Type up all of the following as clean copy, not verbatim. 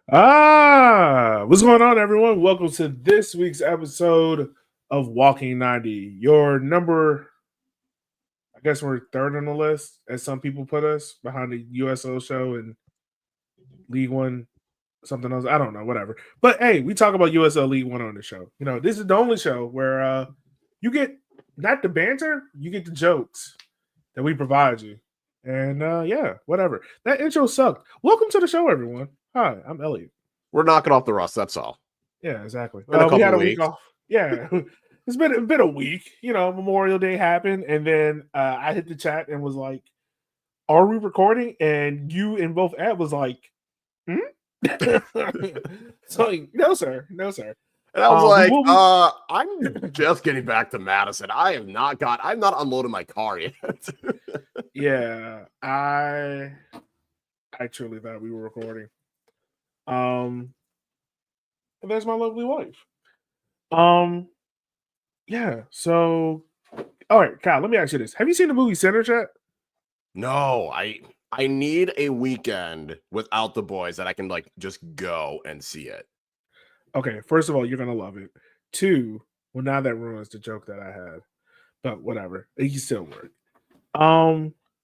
What's going on, everyone? Welcome to this week's episode of Walking 90. Your number, I guess we're third on the list, as some people put us, behind the USL show and League One, something else. I don't know, whatever. But hey, we talk about USL League One on the show. You know, this is the only show where you get not the banter, you get the jokes that we provide you. And yeah, whatever. That intro sucked. Welcome to the show, everyone. Hi, I'm Elliot. We're knocking off the rust. That's all. Yeah, exactly. In a couple We had a weeks. week off. Yeah, it's been a week. You know, Memorial Day happened, and then I hit the chat and was like, "Are we recording?" And you and both Ed was like, "Hmm." So no, sir, no, sir. And I was I'm just getting back to Madison. I'm not unloading my car yet. Yeah, I truly thought we were recording. And there's my lovely wife. Yeah. So, all right, Kyle. Let me ask you this: have you seen the movie Center Chat? No, I need a weekend without the boys that I can like just go and see it. Okay, first of all, you're gonna love it. Two, well, now that ruins the joke that I had, but whatever, it can still work.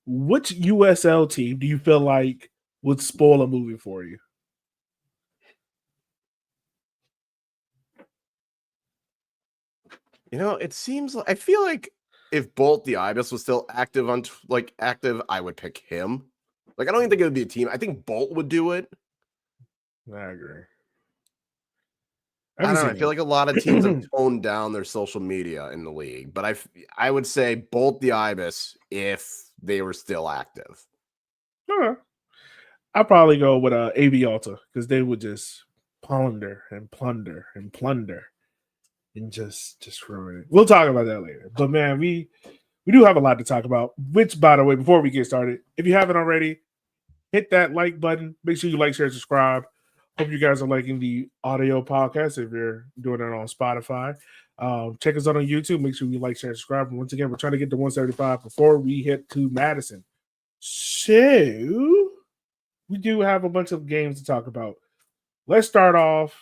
Which USL team do you feel like would spoil a movie for you? You know, it seems like I feel like if Bolt the Ibis was still active, I would pick him. Like, I don't even think it would be a team. I think Bolt would do it. I agree. I don't know. I feel like a lot of teams have toned down their social media in the league, but I would say Bolt the Ibis if they were still active. Sure. I'll probably go with AV Alta because they would just plunder and plunder and plunder and just ruin it. We'll talk about that later. But man, we do have a lot to talk about. Which, by the way, before we get started, if you haven't already, hit that like button. Make sure you like, share, subscribe. Hope you guys are liking the audio podcast if you're doing it on Spotify. Check us out on YouTube. Make sure you like, share, subscribe. And once again, we're trying to get to 175 before we hit to Madison. So we do have a bunch of games to talk about. Let's start off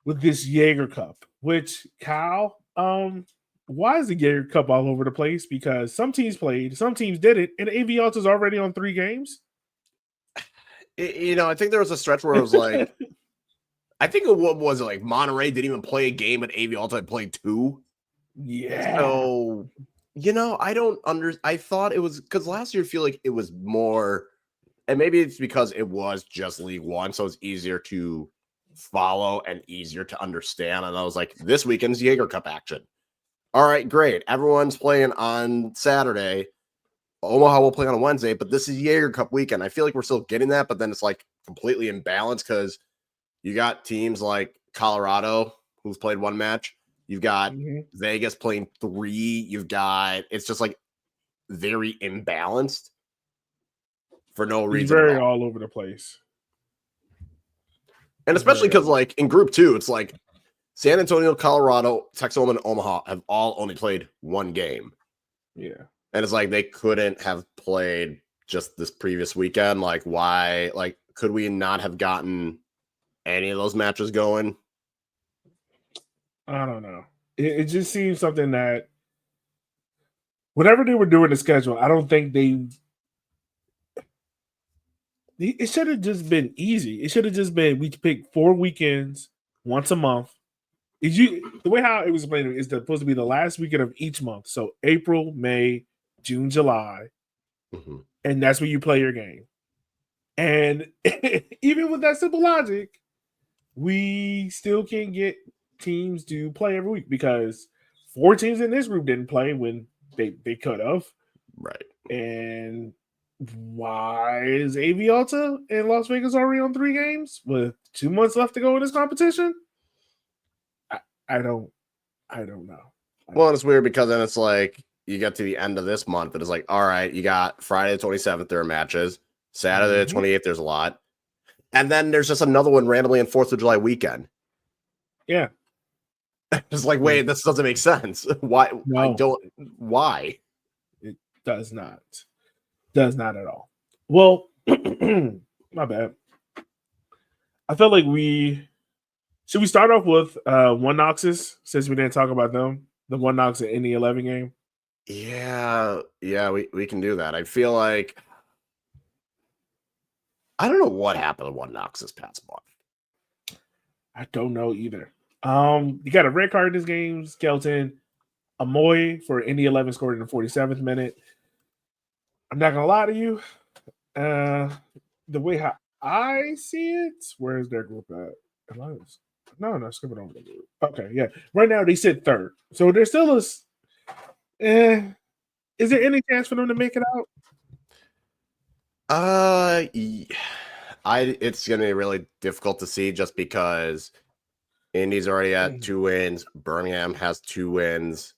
with this Jäger Cup, which Kyle, why is the Jäger Cup all over the place? Because some teams played, some teams didn't, and AV Alta's already on 3 games. You know, I think there was a stretch where it was like, I think what was it like? Monterey didn't even play a game, and AV Alta played 2. Yeah. So, you know, I thought it was because last year I feel like it was more, and maybe it's because it was just League One, so it's easier to follow and easier to understand. And I was like, this weekend's Jäger Cup action. All right, great. Everyone's playing on Saturday. Omaha will play on a Wednesday, but this is Jäger Cup weekend. I feel like we're still getting that, but then it's like completely imbalanced because you got teams like Colorado who's played 1 match. You've got Vegas playing 3. It's just like very imbalanced for no reason. It's very all over the place. And especially because like in Group 2, it's like San Antonio, Colorado, Texoma, and Omaha have all only played 1 game. Yeah. And it's like they couldn't have played just this previous weekend. Like, why? Like, could we not have gotten any of those matches going? I don't know. It just seems something that whenever they were doing the schedule, I don't think it should have just been easy. It should have just been we pick 4 weekends once a month. The way how it was played is supposed to be the last weekend of each month. So April, May, June, July. And that's when you play your game. And even with that simple logic, we still can't get teams to play every week because 4 teams in this group didn't play when they could have. Right. And why is AV Alta and Las Vegas already on 3 games with 2 months left to go in this competition? I don't know. Well, it's weird because then it's like you get to the end of this month and it's like, all right, you got Friday the 27th, there are matches. Saturday the 28th, there's a lot. And then there's just another one randomly on 4th of July weekend. Yeah. It's like, wait, this doesn't make sense. Why? No. Why? It does not. Does not at all. Well, my bad. I feel like should we start off with One Knoxes since we didn't talk about them? The One Knox at any 11 game. Yeah, we can do that. I feel like I don't know what happened to One Knox this past month. I don't know either. You got a red card in this game, Skelton. Amoy for Indy 11 scored in the 47th minute. I'm not gonna lie to you. The way how I see it, where's their group at? No, skipping over the group. Okay, yeah. Right now they sit third, so there's still a. Is there any chance for them to make it out? It's gonna be really difficult to see just because Indy's already at 2 wins. Birmingham has 2 wins.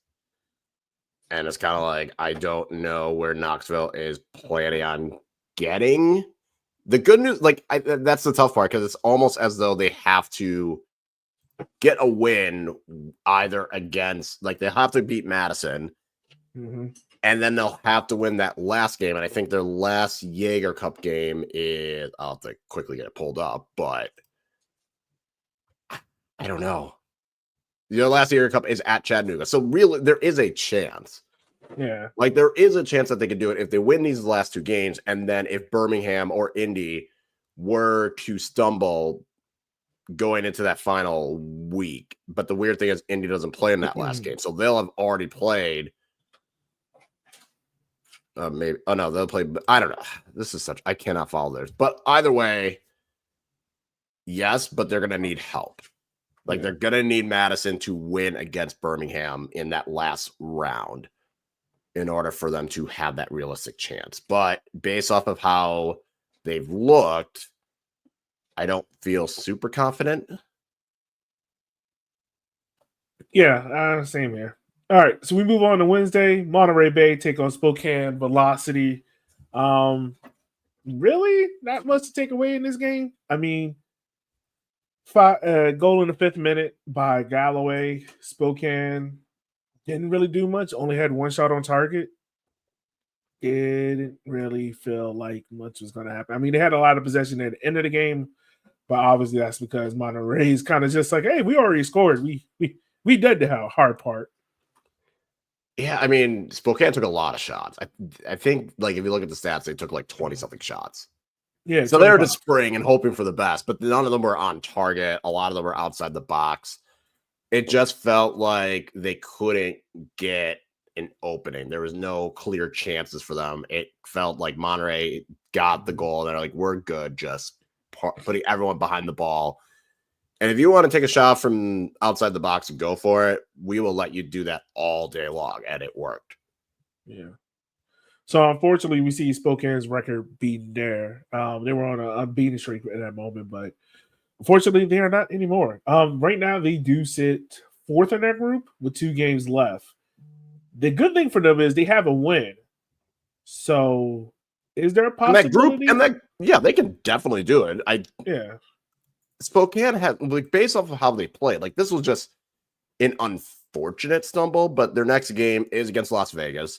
And it's kind of like, I don't know where Knoxville is planning on getting. The good news, like, that's the tough part because it's almost as though they have to get a win either against, like, they have to beat Madison. And then they'll have to win that last game. And I think their last Jäger Cup game is, I'll have to quickly get it pulled up, but I don't know. Your last Jäger Cup is at Chattanooga. So really, there is a chance. Yeah. Like, there is a chance that they could do it if they win these last 2 games. And then if Birmingham or Indy were to stumble going into that final week. But the weird thing is Indy doesn't play in that last game. So they'll have already played. Maybe. Oh, no, they'll play. I don't know. This is I cannot follow theirs. But either way, yes, but they're going to need help. Like, they're going to need Madison to win against Birmingham in that last round in order for them to have that realistic chance. But based off of how they've looked, I don't feel super confident. Yeah, same here. All right, so we move on to Wednesday. Monterey Bay take on Spokane Velocity. Really, not much to take away in this game. I mean, goal in the 5th minute by Galloway. Spokane didn't really do much. Only had 1 shot on target. Didn't really feel like much was going to happen. I mean, they had a lot of possession at the end of the game, but obviously that's because Monterey's kind of just like, hey, we already scored. We did the hard part. Yeah, I mean, Spokane took a lot of shots. I think, like, if you look at the stats, they took like 20-something shots. Yeah. So they were just spraying and hoping for the best, but none of them were on target. A lot of them were outside the box. It just felt like they couldn't get an opening. There was no clear chances for them. It felt like Monterey got the goal. They're like, we're good, just putting everyone behind the ball. And if you want to take a shot from outside the box and go for it, we will let you do that all day long. And it worked. Yeah. So unfortunately, we see Spokane's record beaten there. They were on an unbeaten streak at that moment, but unfortunately, they are not anymore. Right now, they do sit 4th in that group with 2 games left. The good thing for them is they have a win. So, is there a possibility? They can definitely do it. Spokane had, like, based off of how they played, like, this was just an unfortunate stumble, but their next game is against Las Vegas.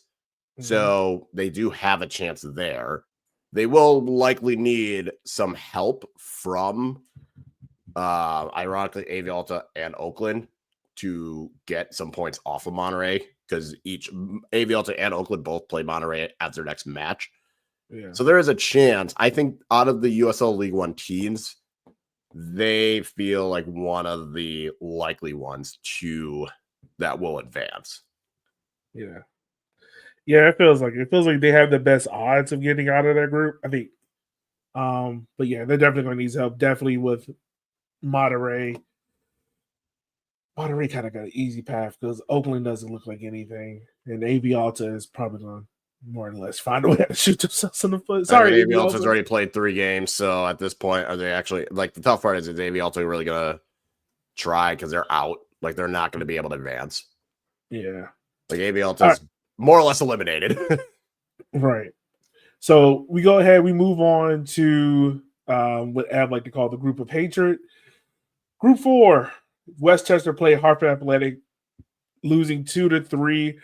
So they do have a chance there. They will likely need some help from, ironically, Avialta and Oakland to get some points off of Monterey because Avialta and Oakland both play Monterey at their next match. Yeah. So there is a chance. I think out of the USL League One teams, they feel like one of the likely ones that will advance. Yeah. Yeah, it feels like they have the best odds of getting out of that group, I think. But yeah, they're definitely going to need help. Definitely with Monterey. Monterey kind of got an easy path because Oakland doesn't look like anything, and Avialta is probably going to more or less find a way to shoot themselves in the foot. Sorry, Avialta's already played 3 games, so at this point, are they actually, like, the tough part is Avialta really going to try because they're out? Like, they're not going to be able to advance. Yeah, like Avialta's more or less eliminated. Right. So we go ahead. We move on to what Ab like to call the group of hatred. Group 4. Westchester play Hartford Athletic, losing 2-3.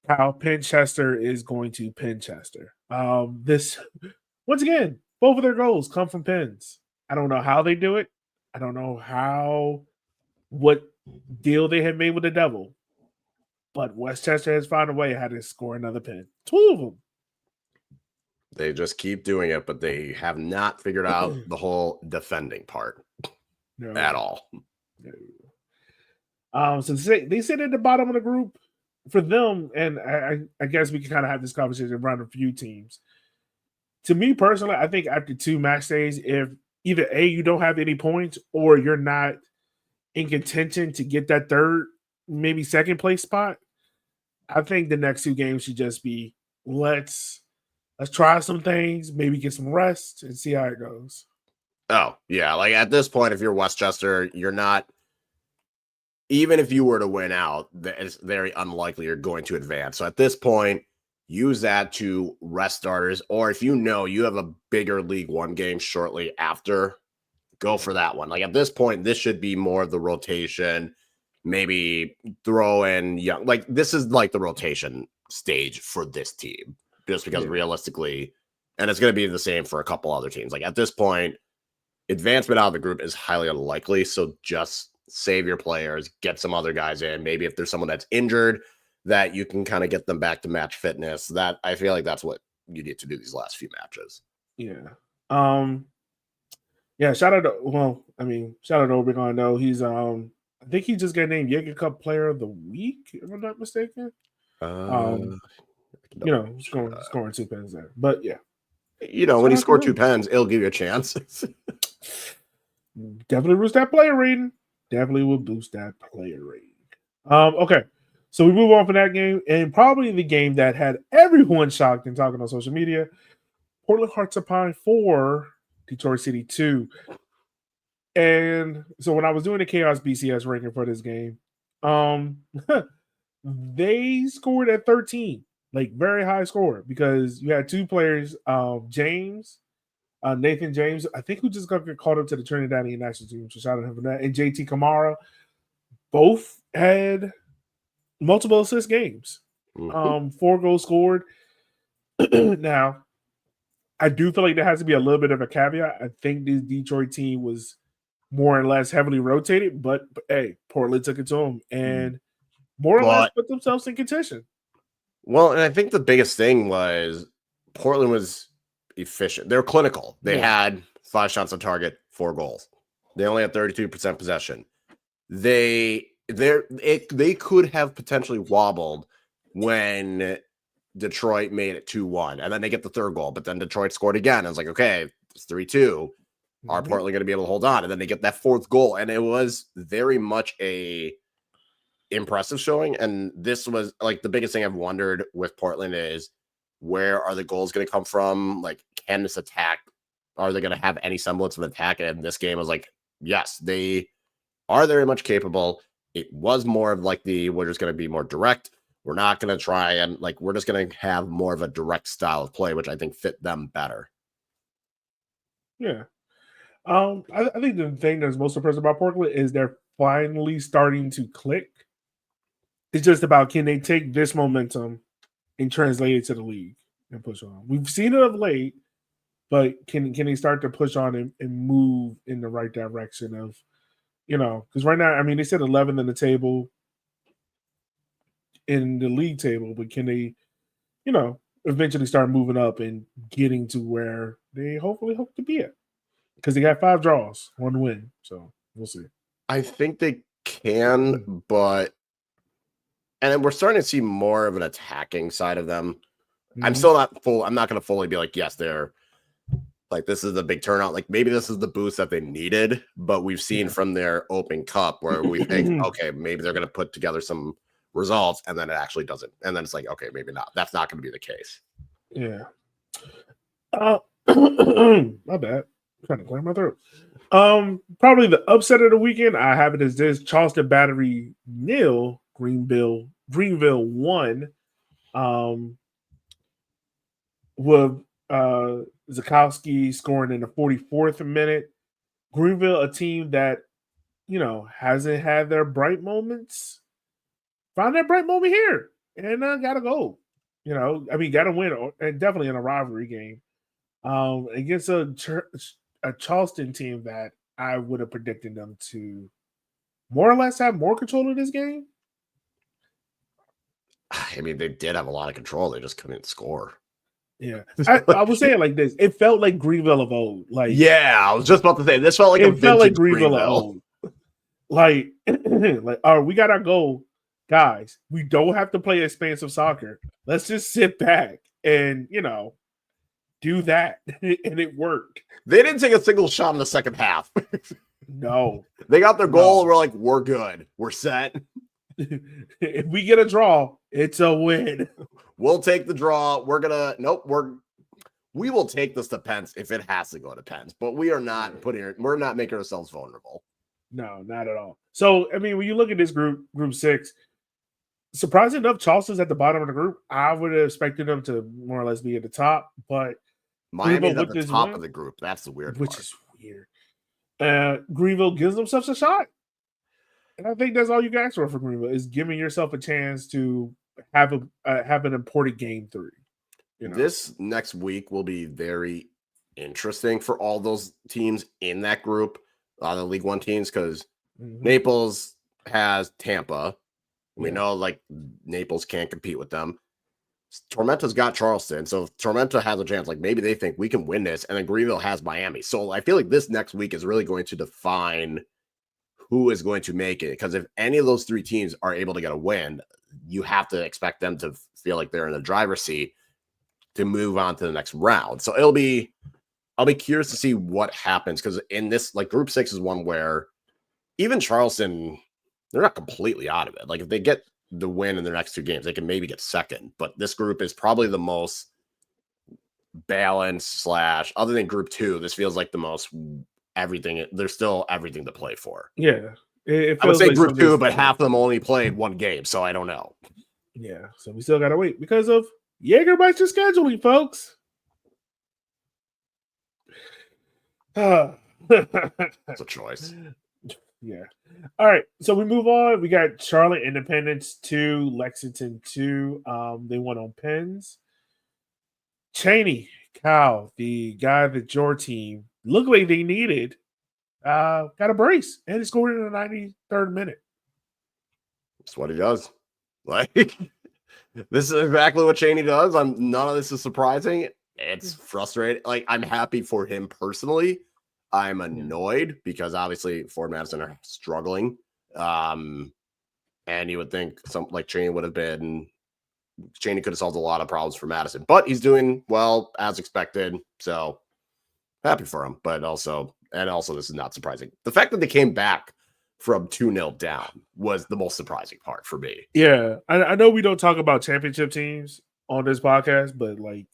How Penchester is going to Penchester. This once again, both of their goals come from pins. I don't know how they do it. I don't know what deal they had made with the devil, but Westchester has found a way how to score another pin. 2 of them. They just keep doing it, but they have not figured out the whole defending part at all. No. So they sit at the bottom of the group for them, and I guess we can kind of have this conversation around a few teams. To me personally, I think after 2 match days, if either A, you don't have any points, or you're not in contention to get that third, maybe second place spot, I think the next 2 games should just be let's try some things, maybe get some rest, and see how it goes. Oh, yeah. Like at this point, if you're Westchester, you're not, even if you were to win out, it's very unlikely you're going to advance. So at this point, use that to rest starters, or if you know you have a bigger League One game shortly after, go for that one. Like at this point, this should be more of the rotation, maybe throw in young, like this is like the rotation stage for this team, just because realistically, and it's going to be the same for a couple other teams. Like at this point, advancement out of the group is highly unlikely. So just save your players, get some other guys in. Maybe if there's someone that's injured, that you can kind of get them back to match fitness. That I feel like that's what you need to do these last few matches. Yeah. Yeah, shout out to Oregon though. He's I think he just got named Jäger Cup Player of the Week, if I'm not mistaken. Scoring 2 pens there. But yeah. When you score 2 pens, it'll give you a chance. Definitely boost that player rating. Definitely will boost that player rating. Okay. So we move on from that game, and probably the game that had everyone shocked and talking on social media. Portland Hearts of Pine 4, Detroit City 2. And so when I was doing the Chaos BCS ranking for this game, they scored at 13, like very high score, because you had 2 players, Nathan James, I think, who just got called up to the Trinidadian national team, so shout out to him for that, and JT Kamara, both had multiple assist games. 4 goals scored. Now, I do feel like there has to be a little bit of a caveat. I think this Detroit team was more or less heavily rotated, but hey, Portland took it to them and more or less put themselves in contention. Well, and I think the biggest thing was Portland was efficient. They were clinical. They had 5 shots on target, 4 goals. They only had 32% possession. They could have potentially wobbled when Detroit made it 2-1, and then they get the 3rd goal, but then Detroit scored again. I was like, okay, it's 3-2. Are Portland going to be able to hold on? And then they get that 4th goal, and it was very much a impressive showing. And this was like the biggest thing I've wondered with Portland is, where are the goals going to come from? Like, can this attack, are they going to have any semblance of attack? And this game was like, yes, they are very much capable. It was more of like we're just going to be more direct. We're not going to try and we're just going to have more of a direct style of play, which I think fit them better. Yeah. I think the thing that's most impressive about Portland is they're finally starting to click. It's just about, can they take this momentum and translate it to the league and push on? We've seen it of late, but can they start to push on and move in the right direction of, because right now, I mean, they said 11th in the table, in the league table, but can they, eventually start moving up and getting to where they hopefully hope to be at? Because they got 5 draws, 1 win. So we'll see. I think they can, but and we're starting to see more of an attacking side of them. I'm still not full. I'm not going to fully be like, yes, they're like, this is a big turnout. Like, maybe this is the boost that they needed, but we've seen from their Open Cup where we think, okay, maybe they're going to put together some results, and then it actually doesn't. And then it's like, okay, maybe not. That's not going to be the case. Yeah. My bad. I'm trying to clear my throat. Probably the upset of the weekend, I have it as this: Charleston Battery 0, Greenville 1. With Zakowski scoring in the 44th minute. Greenville, a team that hasn't had their bright moments, found that bright moment here and got to go. Got to win, and definitely in a rivalry game against a a Charleston team that I would have predicted them to more or less have more control of this game. I mean, they did have a lot of control. They just couldn't score. Yeah, I was saying like this. It felt like Greenville of old. Like, yeah, I was just about to say this felt like a vintage Greenville of old. Like, like, all right, we got our goal, guys. We don't have to play expansive soccer. Let's just sit back and do that, and it worked. They didn't take a single shot in the second half. No, they got their goal. And we're like, we're good. We're set. If we get a draw, it's a win. We'll take the draw. We will take this to Pence if it has to go to Pence, but we're not making ourselves vulnerable. No, not at all. So, I mean, when you look at this group 6, surprising enough, Charleston's at the bottom of the group. I would have expected them to more or less be at the top, but Miami's at the top of the group. That's the weird part. Which is weird. Greenville gives themselves a shot. And I think that's all you guys for Greenville is giving yourself a chance to have an important game 3. This next week will be very interesting for all those teams in that group, the League One teams, because Naples has Tampa. We know like Naples can't compete with them. Tormento's got Charleston, so if Tormento has a chance, like maybe they think we can win this, and then Greenville has Miami. So I feel like this next week is really going to define who is going to make it, because if any of those 3 teams are able to get a win, you have to expect them to feel like they're in the driver's seat to move on to the next round. So I'll be curious to see what happens, because in this, like, group 6 is one where even Charleston, they're not completely out of it. Like if they get the win in their next 2 games, they can maybe get second, but this group is probably the most balanced / other than group 2, this feels like the most everything. There's still everything to play for. Yeah. I would say like group 2, but half of them only played 1 game, so I don't know. Yeah, so we still got to wait because of Jägermeister scheduling, folks. That's a choice. Yeah. All right, so we move on. We got Charlotte Independence 2, Lexington 2. They won on pens. Cheney, Cal, the guy that your team looked like they needed, got a brace, and he scored in the 93rd minute. That's what he does. Like, this is exactly what Cheney does. None of this is surprising. It's frustrating. Like, I'm happy for him personally. I'm annoyed because obviously Ford Madison are struggling. And you would think something like Cheney could have solved a lot of problems for Madison, but he's doing well as expected. So happy for him, but also this is not surprising. The fact that they came back from 2-0 down was the most surprising part for me. Yeah. I know we don't talk about championship teams on this podcast, but like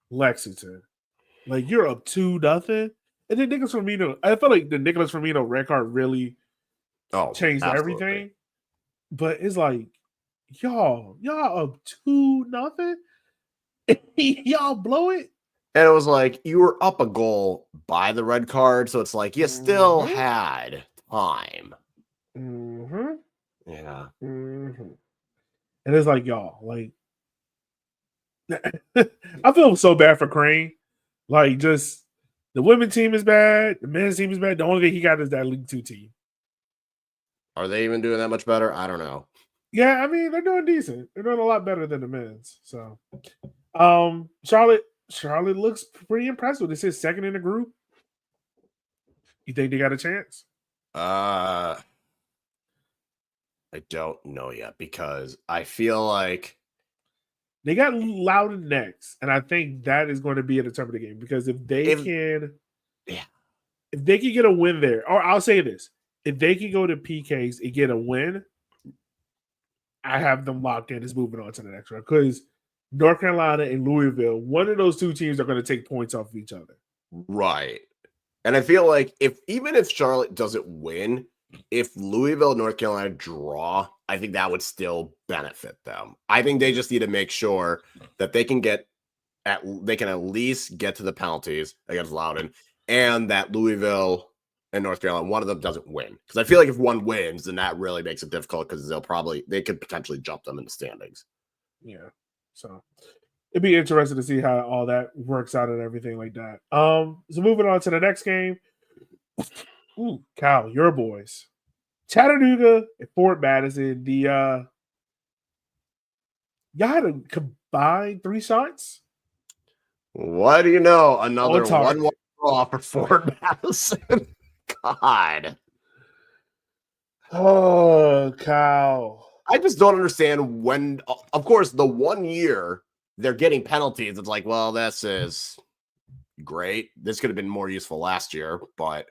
Lexington, like you're up 2-0. And then Nicholas Firmino, I feel like the Nicholas Firmino red card really changed everything. But it's like, y'all up 2-0? Y'all blow it? And it was like you were up a goal by the red card, so it's like you still had time. Yeah. And it's like, y'all, like I feel so bad for Crane. Like, just the women's team is bad, the men's team is bad. The only thing he got is that League 2 team. Are they even doing that much better? I don't know. Yeah, I mean, they're doing decent. They're doing a lot better than the men's. So Charlotte looks pretty impressive. They sit second in the group. You think they got a chance? I don't know yet because I feel like they got Loudon next, and I think that is going to be a determinant game because if they can get a win there, or I'll say this: if they can go to PKs and get a win, I have them locked in as moving on to the next round because North Carolina and Louisville, one of those 2 teams are going to take points off of each other. Right. And I feel like even if Charlotte doesn't win, if Louisville and North Carolina draw, I think that would still benefit them. I think they just need to make sure that they can at least get to the penalties against Loudon, and that Louisville and North Carolina, one of them doesn't win. Because I feel like if one wins, then that really makes it difficult because they could potentially jump them in the standings. Yeah. So it'd be interesting to see how all that works out and everything like that. So moving on to the next game. Ooh, Kyle, your boys. Chattanooga and Fort Madison. Y'all had a combined 3 shots. What do you know? Another On target. 1-1 draw for Fort Madison. God. Oh, Kyle. I just don't understand when, of course, the 1 year they're getting penalties. It's like, well, this is great. This could have been more useful last year, but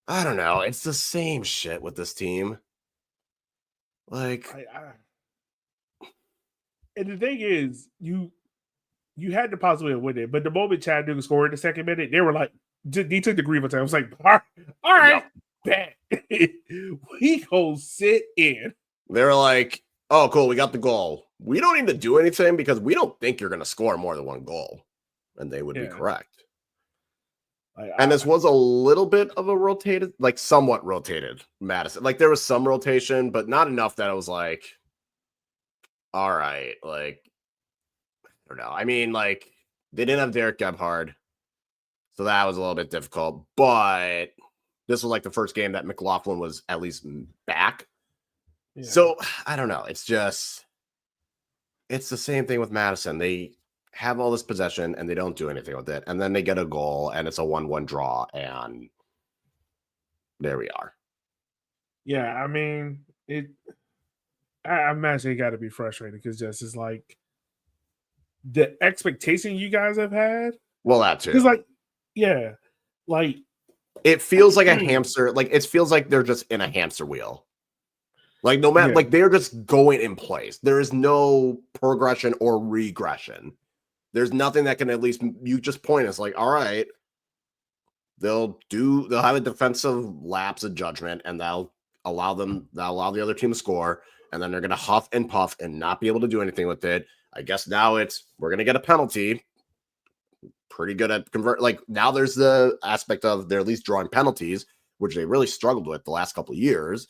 I don't know. It's the same shit with this team. Like, and the thing is, you had the possibility of winning, but the moment Chattanooga scored in the second minute, they were like, they took the grievance. I was like, all right, bet. We go sit in. They were like, oh, cool, we got the goal. We don't need to do anything because we don't think you're going to score more than 1 goal. And they would be correct. And this was a little bit of a rotated, like somewhat rotated Madison. Like there was some rotation, but not enough that I was like, all right, like, I don't know. I mean, like, they didn't have Derek Gebhard, so that was a little bit difficult. But this was like the first game that McLaughlin was at least back. Yeah. So I don't know. It's just, it's the same thing with Madison. They have all this possession and they don't do anything with it. And then they get a goal and it's a 1-1 draw. And there we are. Yeah, I mean, I imagine it got to be frustrating because just it's like the expectation you guys have had. Well, that too. Because, like, yeah, like it feels like a hamster. Like it feels like they're just in a hamster wheel. Like no matter, like they're just going in place. There is no progression or regression. There's nothing that can at least you just point us like, all right, they'll have a defensive lapse of judgment, and they'll allow the other team to score, and then they're gonna huff and puff and not be able to do anything with it. I guess now we're gonna get a penalty. Pretty good at convert. Like now there's the aspect of they're at least drawing penalties, which they really struggled with the last couple of years.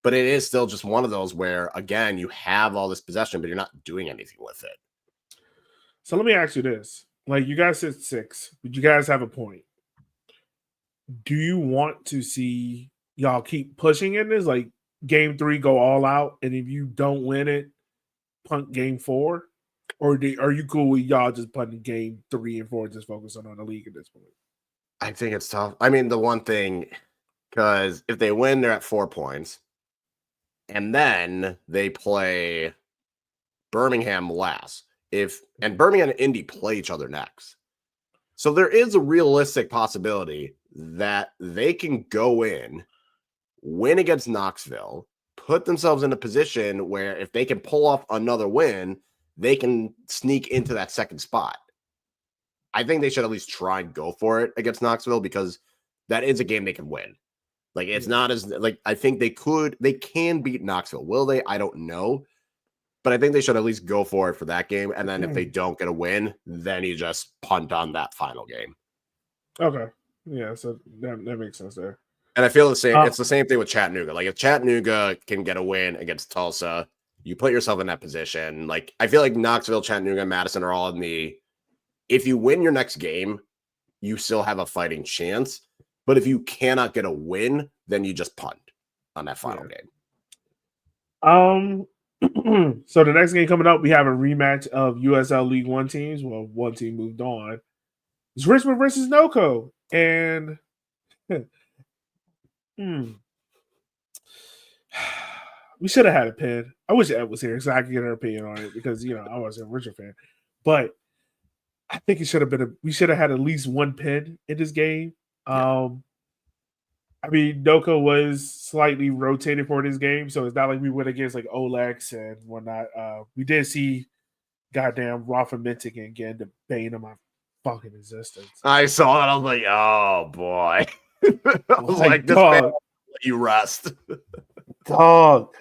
But it is still just one of those where, again, you have all this possession, but you're not doing anything with it. So let me ask you this. Like, you guys said 6, but you guys have a point. Do you want to see y'all keep pushing in this? Like, game 3, go all out, and if you don't win it, punt game 4? Or are you cool with y'all just punting game 3 and 4, just focusing on the league at this point? I think it's tough. I mean, the one thing, because if they win, they're at 4 points. And then they play Birmingham last. And Birmingham and Indy play each other next. So there is a realistic possibility that they can go in, win against Knoxville, put themselves in a position where if they can pull off another win, they can sneak into that second spot. I think they should at least try and go for it against Knoxville because that is a game they can win. Like, it's not as, like, I think they can beat Knoxville. Will they? I don't know. But I think they should at least go for it for that game. And then if they don't get a win, then you just punt on that final game. Okay. Yeah, so that makes sense there. And I feel the same. It's the same thing with Chattanooga. Like, if Chattanooga can get a win against Tulsa, you put yourself in that position. Like, I feel like Knoxville, Chattanooga, and Madison are all in the, if you win your next game, you still have a fighting chance. But if you cannot get a win, then you just punt on that final game. So the next game coming up, we have a rematch of USL League One teams. Well, one team moved on. It's Richmond versus NoCo. And we should have had a pin. I wish Ed was here so I could get her opinion on it because, I was a Richmond fan. But I think it should have been we should have had at least one pin in this game. I mean, NoCo was slightly rotated for this game, so it's not like we went against like Olex and whatnot. We did see goddamn Rafa Mintigan again, the bane of my fucking existence. I saw that. I was like, oh boy. I was like, this man, you rest. Dog.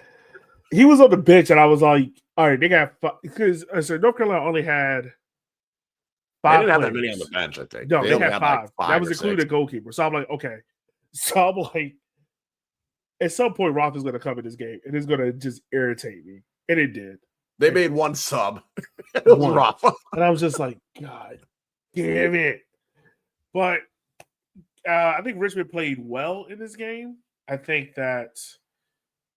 He was on the bench, and I was like, all right, they got because North Carolina only had 5. They didn't have that many on the bench, I think. No, they had 5. That was including the goalkeeper. So I'm like, okay. So I'm like, at some point, Rafa's going to come in this game, and it's going to just irritate me. And it did. They made one sub. It was One. rough. And I was just like, God damn it. But I think Richmond played well in this game. I think that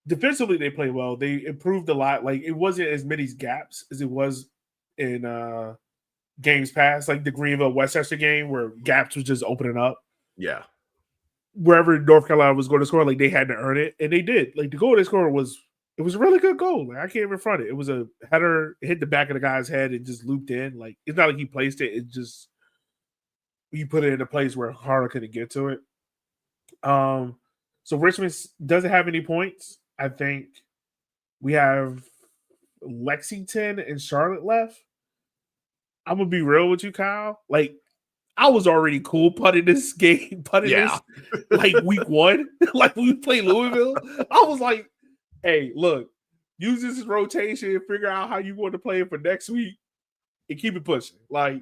defensively they played well. They improved a lot. Like it wasn't as many gaps as it was in games past, like the Greenville Westchester game where gaps was just opening up. Yeah. Wherever North Carolina was going to score, like they had to earn it, and they did. Like the goal they scored was a really good goal. Like I can't even front it. It was a header, it hit the back of the guy's head, and just looped in. Like it's not like he placed it. It just he put it in a place where Harder couldn't get to it. So Richmond doesn't have any points. I think we have Lexington and Charlotte left. I'm gonna be real with you, Kyle. Like I was already cool putting this game, this like week one, like we played Louisville. I was like, hey, look, use this rotation, figure out how you want to play it for next week, and keep it pushing. Like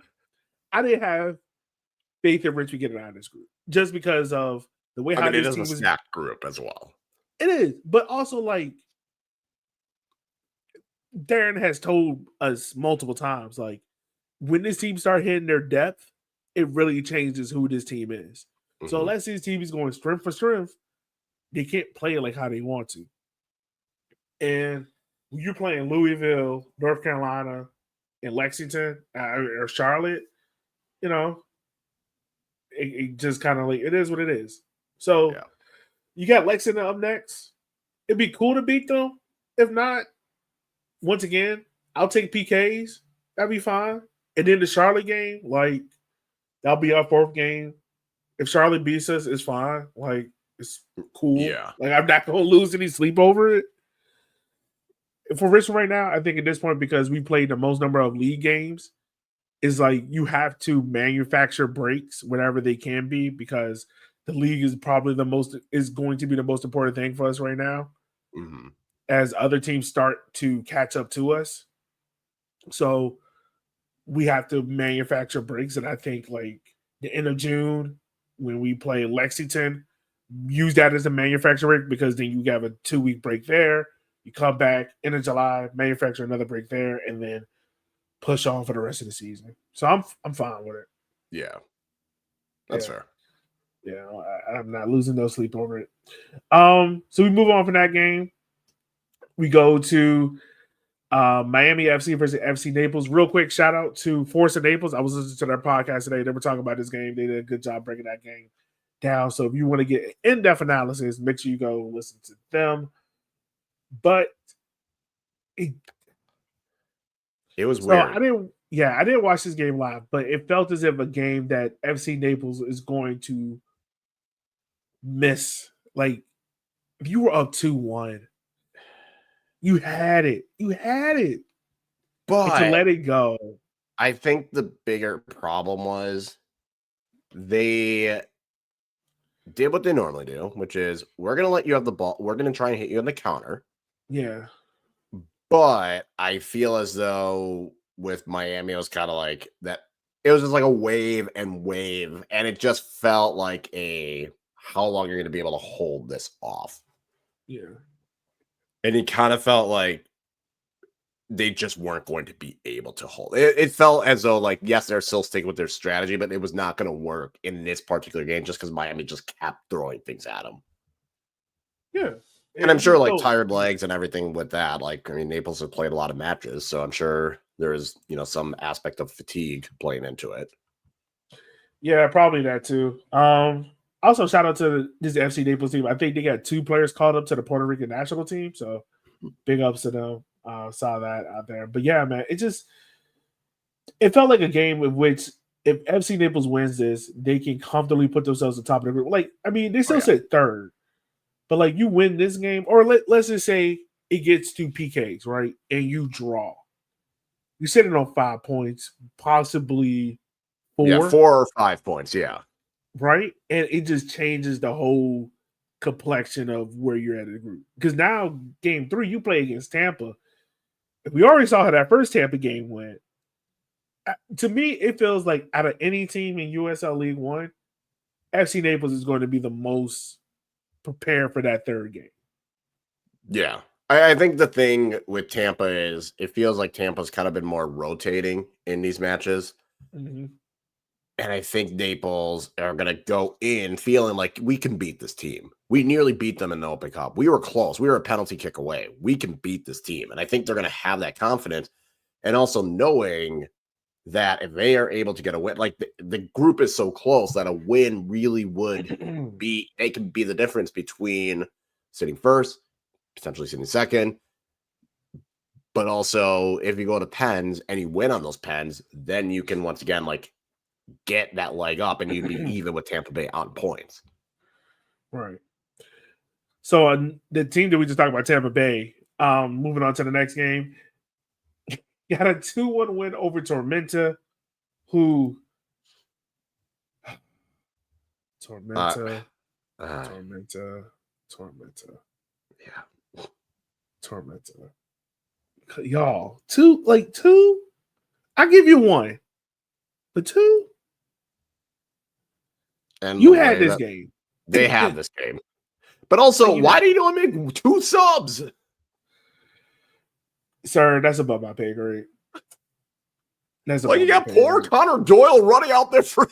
I didn't have faith in Richmond getting out of this group just because of the way how this team was stacked group as well. It is, but also like Darren has told us multiple times, like when this team start hitting their depth, it really changes who this team is. Mm-hmm. So unless this team is going strength for strength, they can't play it like how they want to. And when you're playing Louisville, North Carolina, and Lexington or Charlotte, you know, it just kind of like it is what it is. So you got Lexington up next. It'd be cool to beat them. If not, once again, I'll take PKs. That'd be fine. And then the Charlotte game, like, that'll be our fourth game. If Charlotte beats us, it's fine. Like, it's cool. Yeah. Like, I'm not going to lose any sleep over it. For Richmond right now, I think at this point, because we played the most number of league games, is like you have to manufacture breaks whenever they can be, because the league is probably going to be the most important thing for us right now. Mm-hmm. As other teams start to catch up to us. So we have to manufacture breaks. And I think like the end of June, when we play Lexington, use that as a manufacturer break, because then you have a 2-week break there. You come back end of July, manufacture another break there, and then push on for the rest of the season. So I'm fine with it. Yeah. That's fair. Yeah, I'm not losing no sleep over it. So we move on from that game. We go to Miami FC versus FC Naples. Real quick, shout out to Force of Naples. I was listening to their podcast today. They were talking about this game. They did a good job breaking that game down. So if you want to get in-depth analysis, make sure you go listen to them. But it was weird. I didn't watch this game live, but it felt as if a game that FC Naples is going to miss. Like, if you were up 2-1, you had it. But to let it go. I think the bigger problem was they did what they normally do, which is we're going to let you have the ball. We're going to try and hit you on the counter. Yeah. But I feel as though with Miami, it was kind of like that. It was just like a wave. And it just felt like how long you're going to be able to hold this off. Yeah. And it kind of felt like they just weren't going to be able to hold it. It felt as though, like, yes, they're still sticking with their strategy, but it was not going to work in this particular game just because Miami just kept throwing things at them. Yeah. And I'm sure, like, tired legs and everything with that. Like, I mean, Naples have played a lot of matches, so I'm sure there's, some aspect of fatigue playing into it. Yeah, probably that too. Also, shout out to this FC Naples team. I think they got 2 players called up to the Puerto Rican national team, so big ups to them. Saw that out there. But yeah, man, it felt like a game in which if FC Naples wins this, they can comfortably put themselves on top of the group. Like, I mean, they still sit third, but like you win this game, or let's just say it gets to PKs, right? And you draw. You're sitting on 5 points, possibly 4. Yeah, 4 or 5 points, yeah. Right? And it just changes the whole complexion of where you're at in the group. Because now, game 3, you play against Tampa. We already saw how that first Tampa game went. To me, it feels like out of any team in USL League One, FC Naples is going to be the most prepared for that third game. Yeah. I think the thing with Tampa is it feels like Tampa's kind of been more rotating in these matches. Mm-hmm. And I think Naples are going to go in feeling like we can beat this team. We nearly beat them in the Open Cup. We were close. We were a penalty kick away. We can beat this team. And I think they're going to have that confidence. And also knowing that if they are able to get a win, like the group is so close that a win really would be, they can be the difference between sitting first, potentially sitting second. But also, if you go to pens and you win on those pens, then you can once again, like, get that leg up and you'd be even with Tampa Bay on points. Right. So the team that we just talked about, Tampa Bay, moving on to the next game, got a 2-1 win over Tormenta, who Tormenta. Yeah. Tormenta. Y'all, two. I give you one. But two. And you had this game. They have this game. But also, why do you only make 2 subs? Sir, that's above my pay grade. That's like you got poor Connor Doyle running out there for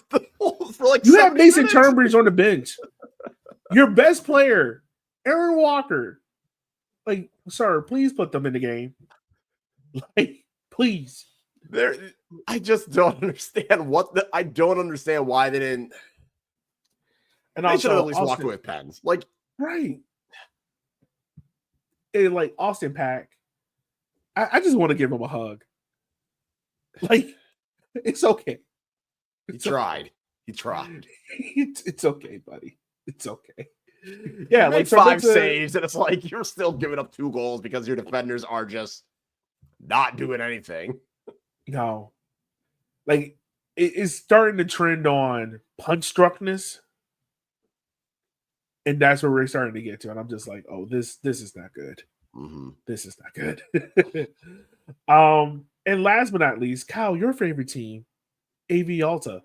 like you have Mason Turnbridge on the bench. Your best player, Aaron Walker. Like, sir, please put them in the game. Like, please. I just don't understand I don't understand why they didn't. And they should have at least walked away with pens. Like, right. And like Austin Pack, I just want to give him a hug. Like, it's okay. He tried. It's okay, buddy. It's okay. Yeah, like 5 saves, and it's like you're still giving up 2 goals because your defenders are just not doing anything. No. Like, it's starting to trend on punch struckness. And that's where we're starting to get to. And I'm just like, oh, this is not good. Mm-hmm. This is not good. And last but not least, Kyle, your favorite team, AV Alta,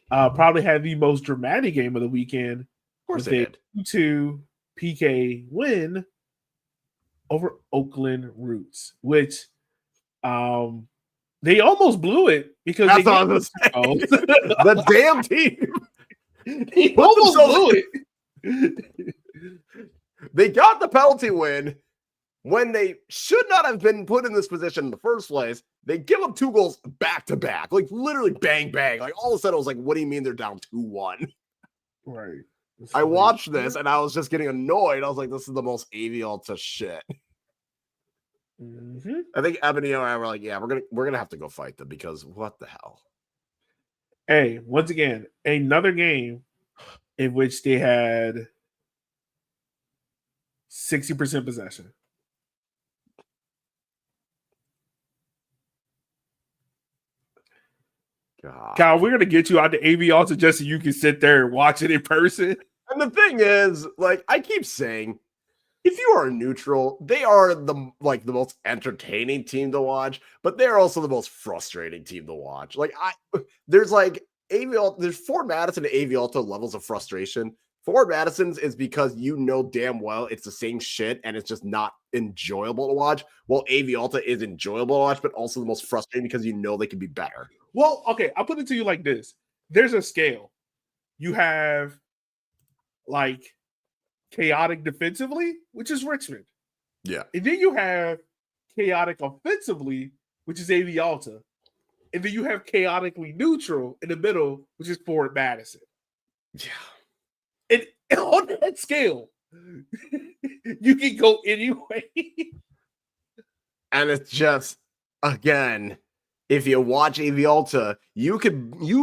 probably had the most dramatic game of the weekend. Of course they did. 2-2 PK win over Oakland Roots, which they almost blew it because that's all the damn team. They almost blew it. They got the penalty win when they should not have been put in this position in the first place. They give up 2 goals back to back, like literally bang, bang. Like all of a sudden, I was like, what do you mean they're down 2-1? Right. I watched this and I was just getting annoyed. I was like, this is the most AV Alta shit. Mm-hmm. I think Ebony and I were like, yeah, we're gonna have to go fight them because what the hell? Hey, once again, another game in which they had 60% possession. God. Kyle, we're gonna get you out to AV Alta just so you can sit there and watch it in person. And the thing is, like I keep saying, if you are neutral, they are the most entertaining team to watch, but they're also the most frustrating team to watch. Like there's like there's Fort Madison and AV Alta levels of frustration. Fort Madison's is because you know damn well it's the same shit and it's just not enjoyable to watch. While AV Alta is enjoyable to watch, but also the most frustrating because you know they can be better. Well, okay, I'll put it to you like this. There's a scale. You have like chaotic defensively, which is Richmond. Yeah. And then you have chaotic offensively, which is AV Alta. And then you have chaotically neutral in the middle, which is Fort Madison. Yeah. And on that scale, you can go anyway. And it's just, again, if you watch AV Alta, you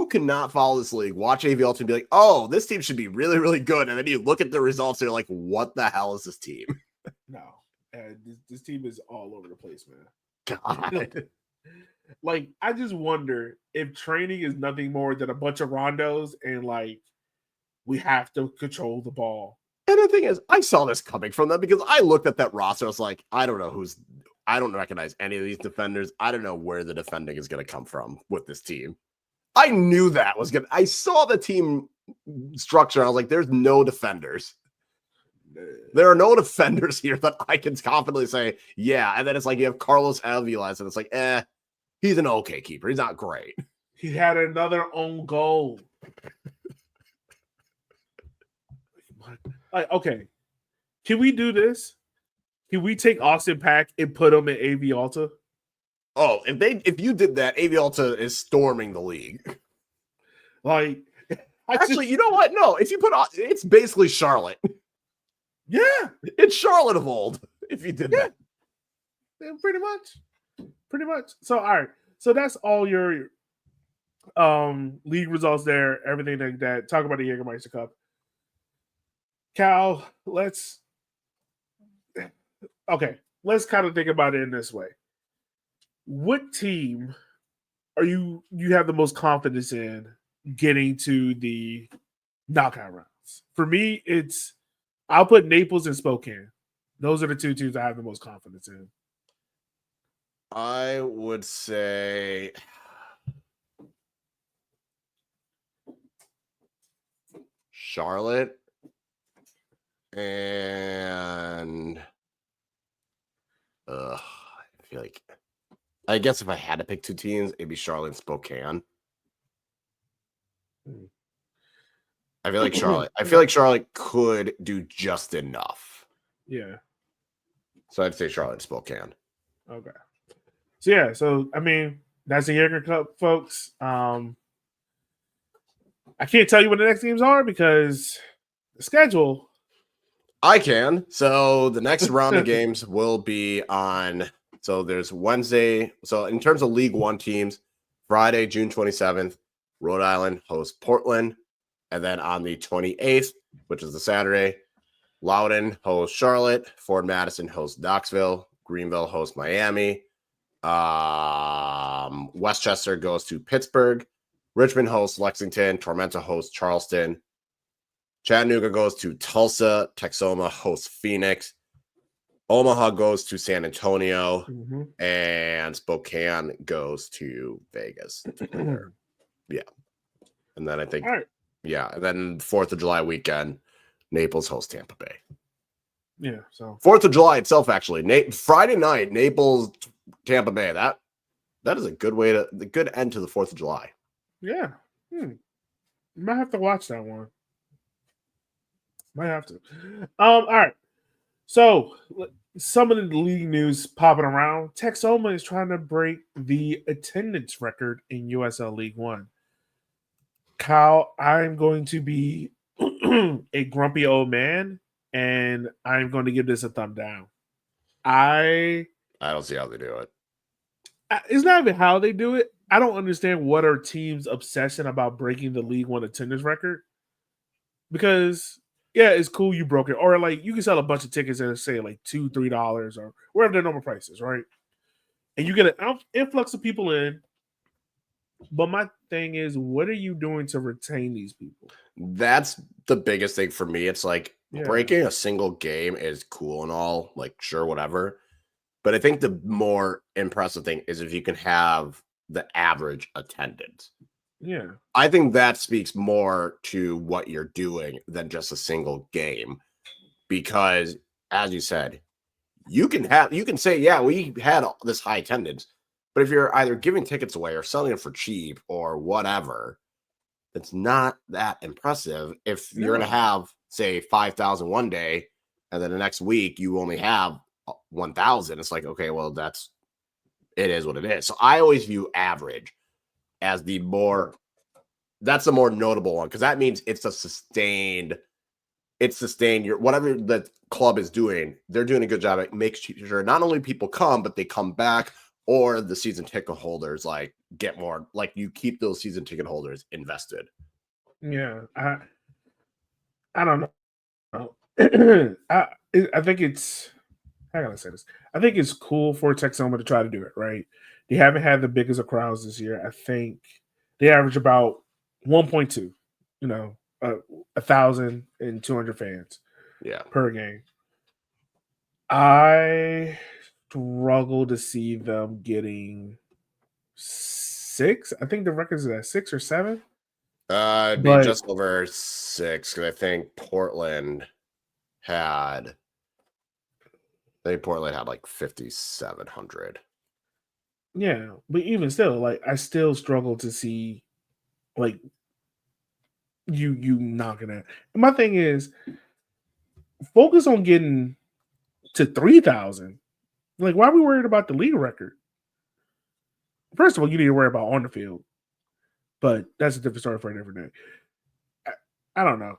cannot follow this league. Watch AV Alta and be like, oh, this team should be really, really good. And then you look at the results and you're like, what the hell is this team? No. This team is all over the place, man. God. Like, I just wonder if training is nothing more than a bunch of rondos and, like, we have to control the ball. And the thing is, I saw this coming from them because I looked at that roster. I was like, I don't recognize any of these defenders. I don't know where the defending is going to come from with this team. I knew that was going to. I saw the team structure. I was like, there's no defenders. There are no defenders here that I can confidently say, yeah. And then it's like you have Carlos Aviles, and it's like, he's an okay keeper. He's not great. He had another own goal. Like, okay, can we do this? Can we take Austin Pack and put him in AV Alta? Oh, if you did that, AV Alta is storming the league. Like, actually, you know what? No, if you put it's basically Charlotte. Yeah, it's Charlotte of old. If you did that, yeah, pretty much. So, all right. So that's all your league results there. Everything like that. Talk about the Jägermeister Cup. Cal, let's kind of think about it in this way. What team are you have the most confidence in getting to the knockout rounds? For me, I'll put Naples and Spokane. Those are the two teams I have the most confidence in. I would say Charlotte and I feel like, I guess if I had to pick two teams, it'd be Charlotte and Spokane. I feel like Charlotte could do just enough. Yeah. So I'd say Charlotte and Spokane. Okay. So yeah, I mean, that's the Jäger Cup, folks. I can't tell you what the next games are because the schedule. I can. So the next round of games will be on. So there's Wednesday. So in terms of League One teams, Friday, June 27th, Rhode Island hosts Portland. And then on the 28th, which is the Saturday, Loudoun hosts Charlotte. Ford Madison hosts Knoxville. Greenville hosts Miami. Westchester goes to Pittsburgh. Richmond hosts Lexington. Tormenta hosts Charleston. Chattanooga goes to Tulsa. Texoma hosts Phoenix. Omaha goes to San Antonio. Mm-hmm. And Spokane goes to Vegas. Yeah. And then I think, yeah. And then 4th of July weekend, Naples hosts Tampa Bay. Yeah. So 4th of July itself, actually. Friday night, Naples, Tampa Bay. That is a good good end to the 4th of July. Yeah. You might have to watch that one. Might have to. All right. So some of the league news popping around. Texoma is trying to break the attendance record in USL League One. Kyle, I'm going to be a grumpy old man, and I'm going to give this a thumb down. I don't see how they do it. It's not even how they do it. I don't understand what are teams' obsession about breaking the League One attendance record. Because yeah, it's cool you broke it, or like you can sell a bunch of tickets at say like $2, $3 or wherever their normal price is, right? And you get an influx of people in. But my thing is, what are you doing to retain these people? That's the biggest thing for me. It's like breaking a single game is cool and all, like sure, whatever. But I think the more impressive thing is if you can have the average attendance. Yeah. I think that speaks more to what you're doing than just a single game. Because as you said, you can say, yeah, we had this high attendance. But if you're either giving tickets away or selling it for cheap or whatever, it's not that impressive. If you're going to have, say, 5,000 one day, and then the next week you only have 1,000, it's like, okay, well, it is what it is. So I always view average as that's the more notable one, because that means it's sustained. Whatever the club is doing, they're doing a good job at making sure not only people come, but they come back. Or the season ticket holders like get more, like you keep those season ticket holders invested. Yeah, I don't know. I think it's, how can I say this? I think it's cool for Texoma to try to do it, right? They haven't had the biggest of crowds this year. I think they average about 1.2, 1,200 fans per game. I struggle to see them getting 6. I think the record is at 6 or 7. It'd be just over 6 because I think Portland had, I think Portland had like 5,700. Yeah, but even still, like I still struggle to see like you knocking it. My thing is focus on getting to 3,000. Like, why are we worried about the league record? First of all, you need to worry about on the field, but that's a different story for a different day. I don't know.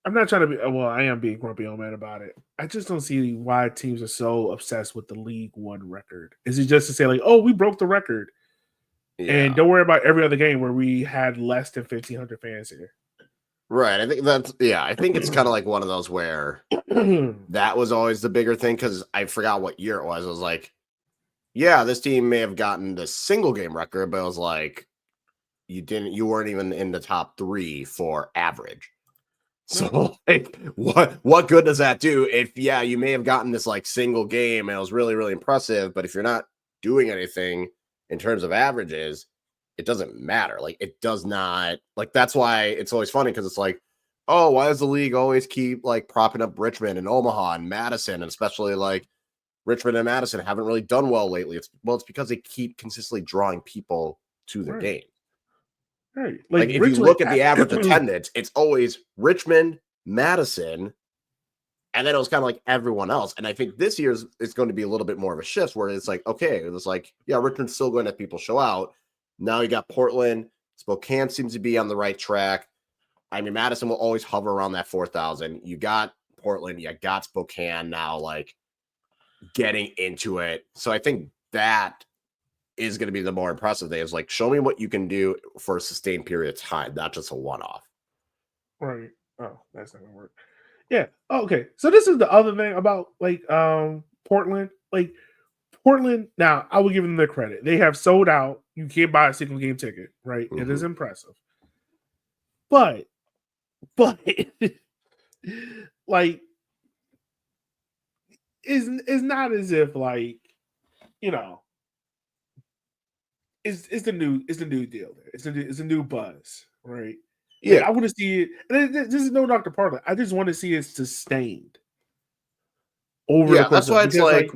I'm not trying to be. Well, I am being grumpy old man about it. I just don't see why teams are so obsessed with the League One record. Is it just to say like, oh, we broke the record, and don't worry about every other game where we had less than 1,500 fans here? Right. I think I think it's kind of like one of those where that was always the bigger thing because I forgot what year it was. It was like, yeah, this team may have gotten the single game record, but it was like you weren't even in the top 3 for average. So like, what good does that do if you may have gotten this like single game and it was really, really impressive, but if you're not doing anything in terms of averages, it doesn't matter. Like it does not, like that's why it's always funny because it's like, oh, why does the league always keep like propping up Richmond and Omaha and Madison, and especially like Richmond and Madison haven't really done well lately. It's because they keep consistently drawing people to their game. Right. Like if you look at the average attendance, it's always Richmond, Madison, and then it was kind of like everyone else. And I think this year's it's going to be a little bit more of a shift where it's like, okay, it's like, yeah, Richmond's still going to have people show out. Now you got Portland, Spokane seems to be on the right track. I mean, Madison will always hover around that 4,000. You got Portland, you got Spokane now, like getting into it. So I think that is going to be the more impressive thing. Is like, show me what you can do for a sustained period of time, not just a one-off. Right. Oh, that's not gonna work. Yeah. Okay. So this is the other thing about like Portland. Like Portland, now I will give them their credit. They have sold out. You can't buy a single game ticket, right? Mm-hmm. It is impressive. But like it's not as if like, you know, it's the new deal there. It's a new buzz, right? Yeah, like, I want to see it. This is no Dr. Portland. I just want to see it sustained over the course. That's why it's like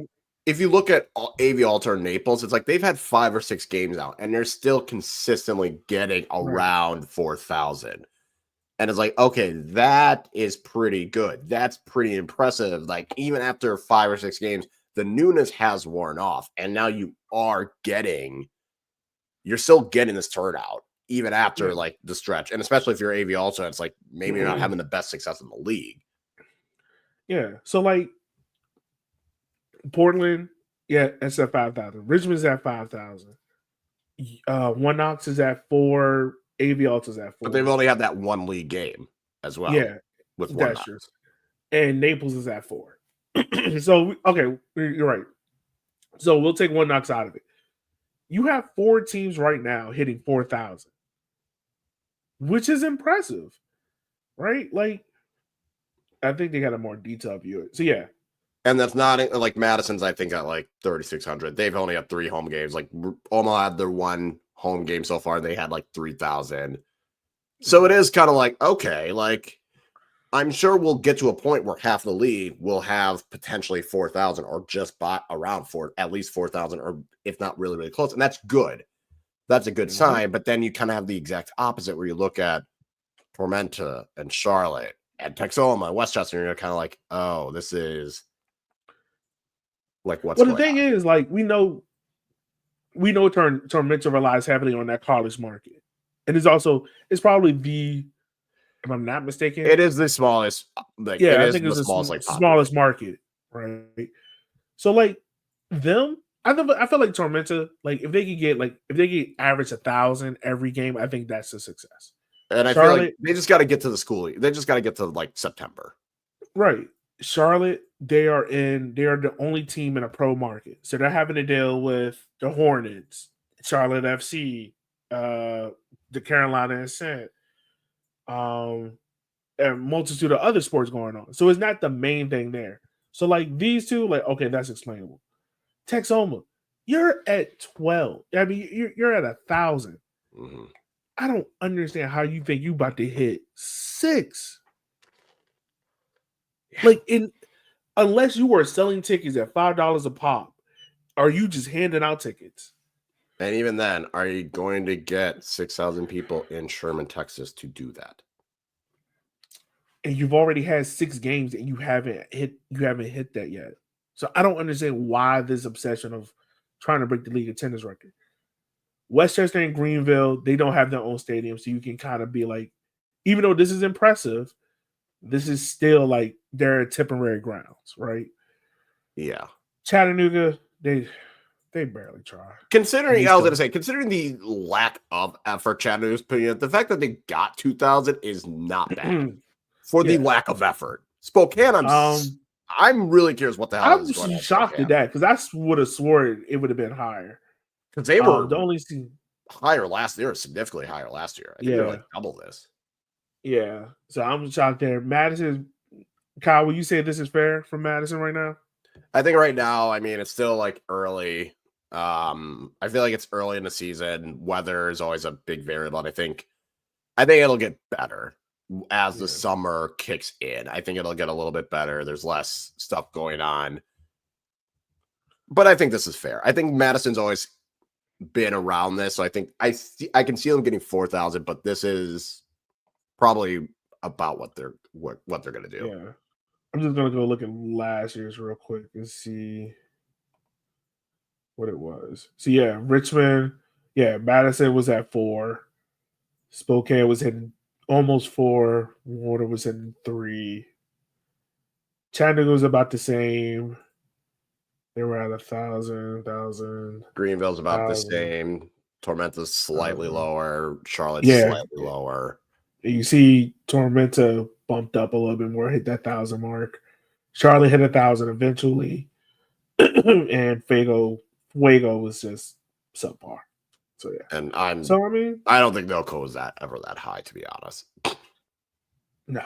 if you look at AV Alter and Naples, it's like they've had 5 or 6 games out, and they're still consistently getting around 4,000. And it's like, okay, that is pretty good. That's pretty impressive. Like even after 5 or 6 games, the newness has worn off, and now you're still getting this turnout even after like the stretch, and especially if you're AV Alter, it's like maybe you're not having the best success in the league. Yeah. So like Portland, it's at 5,000. Richmond's at 5,000. One Knox is at 4. AV Alta's at 4. But they've only had that one league game as well. Yeah, with One Knox. True. And Naples is at 4. So okay, you're right. So we'll take One Knox out of it. You have 4 teams right now hitting 4,000, which is impressive, right? Like, I think they got a more detailed view. So yeah. And that's not like Madison's, I think, at like 3,600. They've only had 3 home games. Like Omaha had their 1 home game so far. They had like 3,000. So it is kind of like, okay, like I'm sure we'll get to a point where half the league will have potentially 4,000 or just around at least 4,000, or if not really, really close. And that's good. That's a good sign. But then you kind of have the exact opposite where you look at Tormenta and Charlotte and Texoma and Westchester, and you're kind of like, oh, this is like what's going on. Well, the thing is, like, we know Tormenta relies heavily on that college market. And it's probably if I'm not mistaken, it is the smallest. Like, I think it's the smallest market, right? So like them, I feel like Tormenta, like if they get average 1,000 every game, I think that's a success. And I feel like they just got to get to the school. They just got to get to like September, right? Charlotte, they are the only team in a pro market, so they're having to deal with the Hornets, Charlotte FC, the Carolina Ascent, and a multitude of other sports going on. So it's not the main thing there. So like these two, like, okay, that's explainable. Texoma, you're at 12. I mean, you're at 1,000. Mm-hmm. I don't understand how you think you about to hit 6. Like unless you were selling tickets at $5 a pop, are you just handing out tickets? And even then, are you going to get 6,000 people in Sherman, Texas to do that? And you've already had 6 games and you haven't hit that yet. So I don't understand why this obsession of trying to break the league attendance record. Westchester and Greenville, they don't have their own stadium, so you can kind of be like, even though this is impressive, this is still like they're temporary grounds, right? Yeah. Chattanooga, they barely try. Considering the lack of effort Chattanooga's putting in, the fact that they got 2,000 is not bad for the lack of effort. Spokane, I'm really curious what the hell is going on. I'm shocked at that because I would have sworn it would have been higher. Because they were the only higher last year, significantly higher last year. I think they were like double this. Yeah. So I'm shocked there. Madison, Kyle, will you say this is fair for Madison right now? I think right now, I mean, it's still like early. I feel like it's early in the season. Weather is always a big variable. And I think it'll get better as the summer kicks in. I think it'll get a little bit better. There's less stuff going on. But I think this is fair. I think Madison's always been around this. So I think I can see them getting 4,000, but this is probably about what they're going to do. Yeah. I'm just going to go look at last year's real quick and see what it was. So yeah, Richmond, Madison was at 4. Spokane was hitting almost 4. Water was hitting 3. Chattanooga was about the same. They were at 1,000. Greenville's about the same. Tormenta's slightly lower. Charlotte's slightly lower. You see Tormenta bumped up a little bit more, hit that 1,000 mark. Charlotte hit 1,000 eventually. And Fuego was just subpar. So yeah. And I don't think Noco was ever that high, to be honest. No.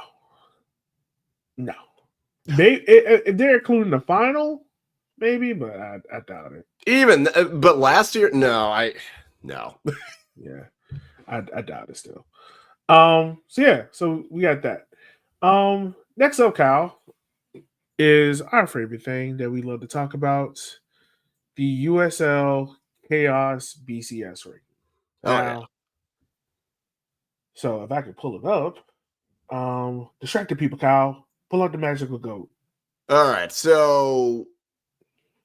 They're including the final, maybe, but I doubt it. But last year, no. Yeah, I doubt it still. So we got that. Next up, Kyle, is our favorite thing that we love to talk about: the USL Chaos BCS ranking. Yeah. So if I could pull it up, distracted people, Kyle, pull out the magical goat. All right, so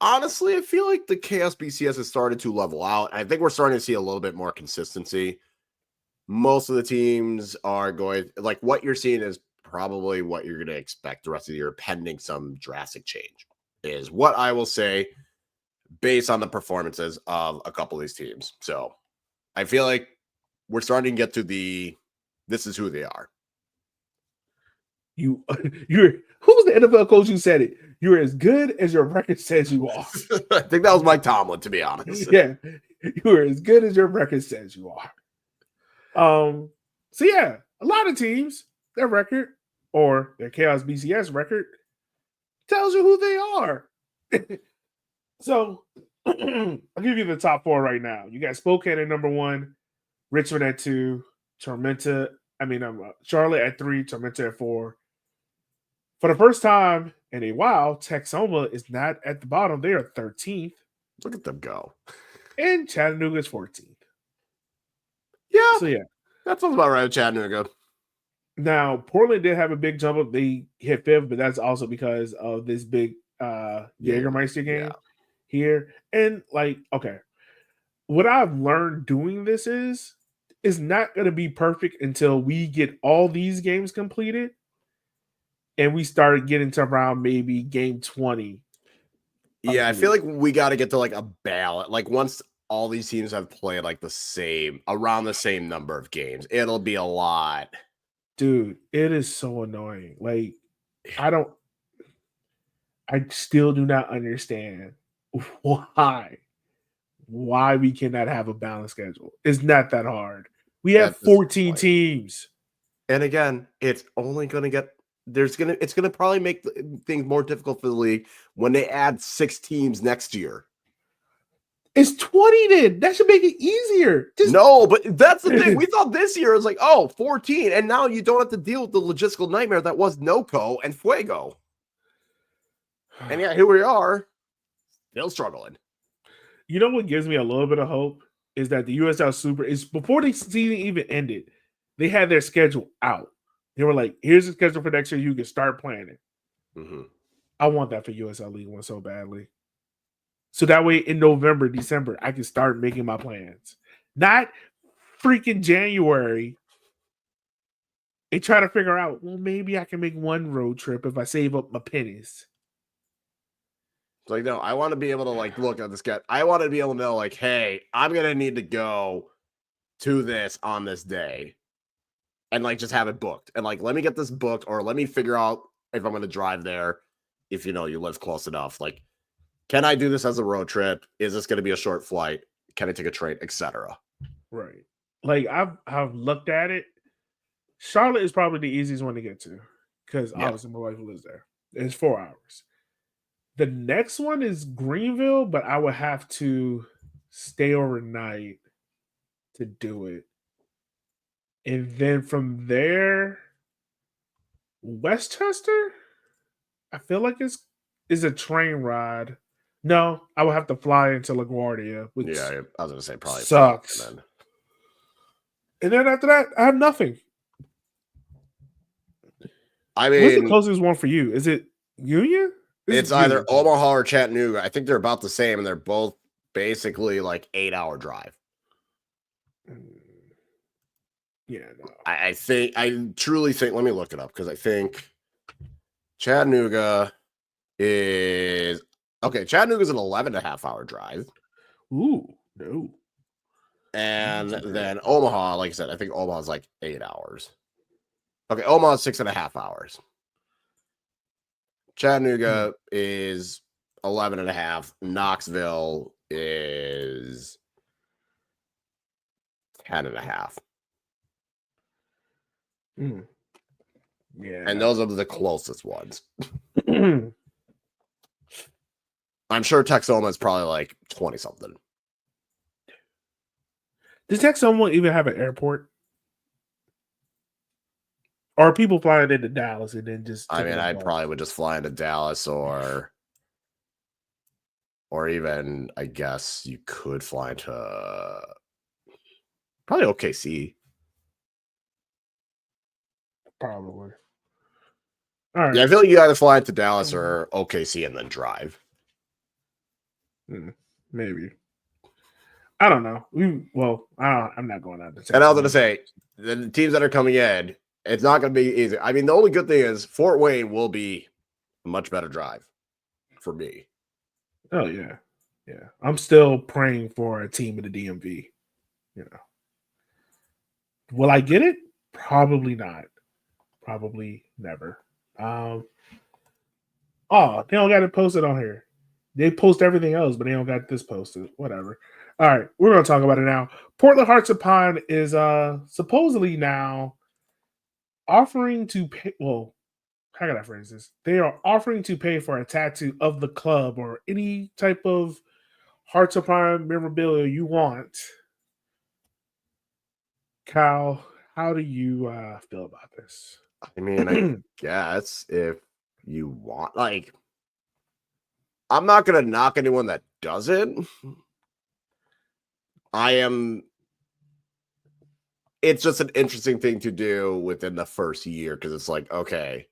honestly, I feel like the Chaos BCS has started to level out. I think we're starting to see a little bit more consistency. Most of the teams are going, like, what you're seeing is probably what you're going to expect the rest of the year, pending some drastic change, is what I will say based on the performances of a couple of these teams. So I feel like we're starting to get to this is who they are. Who was the NFL coach who said it? You're as good as your record says you are. I think that was Mike Tomlin, to be honest. Yeah, you're as good as your record says you are. So yeah, a lot of teams, their record or their Chaos BCS record tells you who they are. So I'll give you the top 4 right now. You got Spokane at number 1, Richmond at 2, Charlotte at 3, Tormenta at 4. For the first time in a while, Texoma is not at the bottom. They are 13th. Look at them go. And Chattanooga is 14th. Yeah. So yeah. That sounds about right with Chattanooga. Now, Portland did have a big jump up. They hit 5th, but that's also because of this big Jägermeister game here. And what I've learned doing this is not going to be perfect until we get all these games completed and we started getting to around maybe game 20. Yeah, I feel like we got to get to like a ballot. Like once all these teams have played like around the same number of games, it'll be a lot. Dude, it is so annoying. Like, I still do not understand why we cannot have a balanced schedule. It's not that hard. We have 14 teams. And again, it's only going to get it's going to probably make things more difficult for the league when they add 6 teams next year. It's 20 then. That should make it easier. No, but that's the thing. We thought this year was 14, and now you don't have to deal with the logistical nightmare that was NOCO and Fuego. And yeah, here we are, still struggling. You know what gives me a little bit of hope is that the USL Super is before the season even ended, they had their schedule out. They were like, "Here's the schedule for next year. You can start planning." Mm-hmm. I want that for USL League One so badly. So that way in November, December, I can start making my plans. Not freaking January and try to figure out, well, maybe I can make one road trip if I save up my pennies. Like, no, I want to be able to like look at this guy. I want to be able to know, like, hey, I'm gonna need to go to this on this day. And like just have it booked. And like, let me get this booked, or let me figure out if I'm gonna drive there if you live close enough. Like, can I do this as a road trip? Is this going to be a short flight? Can I take a train, etc.? Right. Like I've looked at it. Charlotte is probably the easiest one to get to because obviously my wife lives there. It's 4 hours. The next one is Greenville, but I would have to stay overnight to do it. And then from there, Westchester, I feel like is a train ride. No, I would have to fly into LaGuardia, which Yeah, I was gonna say probably sucks. And then after that, I have nothing. I mean, what's the closest one for you? Is it Union? It's either Omaha or Chattanooga. I think they're about the same, and they're both basically like 8-hour drive. Yeah, no. I truly think. Let me look it up because I think Chattanooga is okay. Chattanooga is an 11.5-hour drive. Ooh, no. And then Omaha, like I said, I think Omaha is like 8 hours. Okay, Omaha is 6.5 hours. Chattanooga is 11.5. Knoxville is 10.5. Yeah. And those are the closest ones. I'm sure Texoma is probably like 20 something. Does Texoma even have an airport? Or are people flying into Dallas and then just I mean, I probably would just fly into Dallas or even, I guess you could fly into probably OKC. Probably. All right. Yeah, I feel like you either fly into Dallas or OKC and then drive. Maybe. I don't know. I'm not going out to Texas. And I was going to say, the teams that are coming in, it's not going to be easy. I mean, the only good thing is Fort Wayne will be a much better drive for me. Oh, yeah. Yeah. I'm still praying for a team in the DMV. Will I get it? Probably not. Probably never. They don't got it posted on here. They post everything else, but they don't got this posted. Whatever. All right, we're gonna talk about it now. Portland Hearts of Pine is supposedly now offering to pay. Well, how can I phrase this? They are offering to pay for a tattoo of the club or any type of Hearts of Pine memorabilia you want. Kyle, how do you feel about this? I mean, I guess if you want, like, I'm not going to knock anyone that does it. It's just an interesting thing to do within the first year because it's like, okay,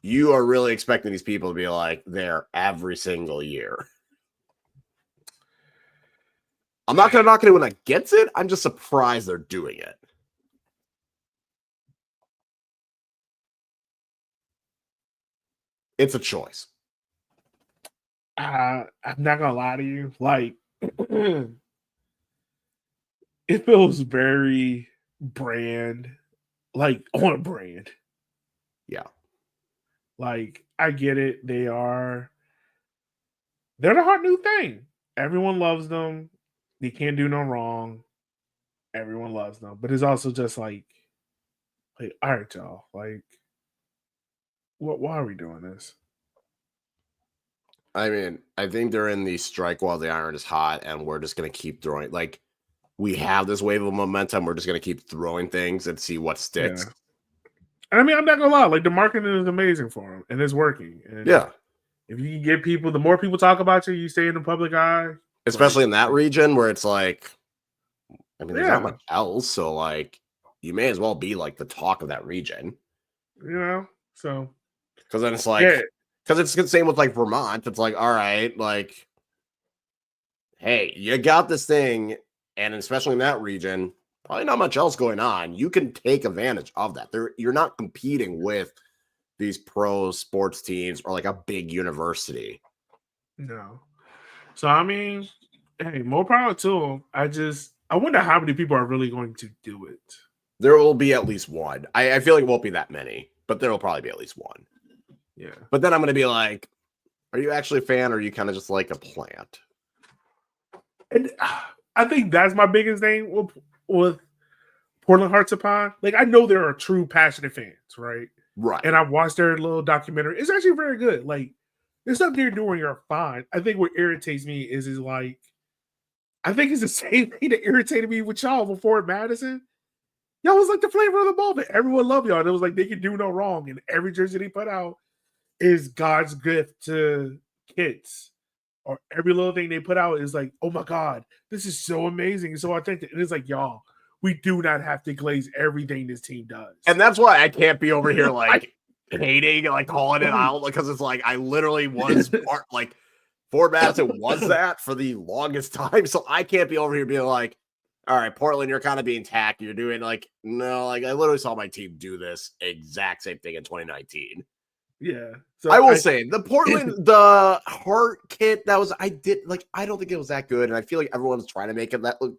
you are really expecting these people to be like there every single year. I'm not going to knock anyone that gets it. I'm just surprised they're doing it. It's a choice. I'm not gonna lie to you. Like, it feels very brand, like on brand. Yeah. Like, I get it. They're the hot new thing. Everyone loves them. They can't do no wrong. Everyone loves them. But it's also just like all right, y'all. Like, why are we doing this? I mean, I think they're in the strike while the iron is hot, and we're just going to keep throwing. Like, we have this wave of momentum. We're just going to keep throwing things and see what sticks. Yeah. And I mean, I'm not going to lie. Like, the marketing is amazing for them, and it's working. And yeah. if you can get people, the more people talk about you, you stay in the public eye. Especially in that region where it's like, I mean, there's not Yeah. much else. So, like, you may as well be like the talk of that region. So because then it's like, because it's the same with like Vermont. It's like, all right, like, hey, you got this thing, and especially in that region, probably not much else going on. You can take advantage of that. You're not competing with these pro sports teams or like a big university. No. So I mean, hey, more power to them. I wonder how many people are really going to do it. There will be at least one. I feel like it won't be that many, but there will probably be at least one. Yeah. But then I'm going to be like, are you actually a fan, or are you kind of just like a plant? And I think that's my biggest thing with Portland Hearts of Pine. Like, I know there are true passionate fans, right? Right. And I've watched their little documentary. It's actually very good. Like, the stuff they're doing are fine. I think what irritates me is like, I think it's the same thing that irritated me with y'all before Madison. Y'all was like the flavor of the moment. Everyone loved y'all. And it was like they could do no wrong. And every jersey they put out is God's gift to kids. Or every little thing they put out is like, oh my God, this is so amazing. So I think it's like, y'all, we do not have to glaze everything this team does. And that's why I can't be over here like hating, like calling it out, because it's like I literally was like Fort Madison was that for the longest time. So I can't be over here being like, all right, Portland, you're kind of being tacky. You're doing like, no, like I literally saw my team do this exact same thing in 2019. Yeah. So I will say the Portland, the heart kit that was, I don't think it was that good. And I feel like everyone's trying to make it that look.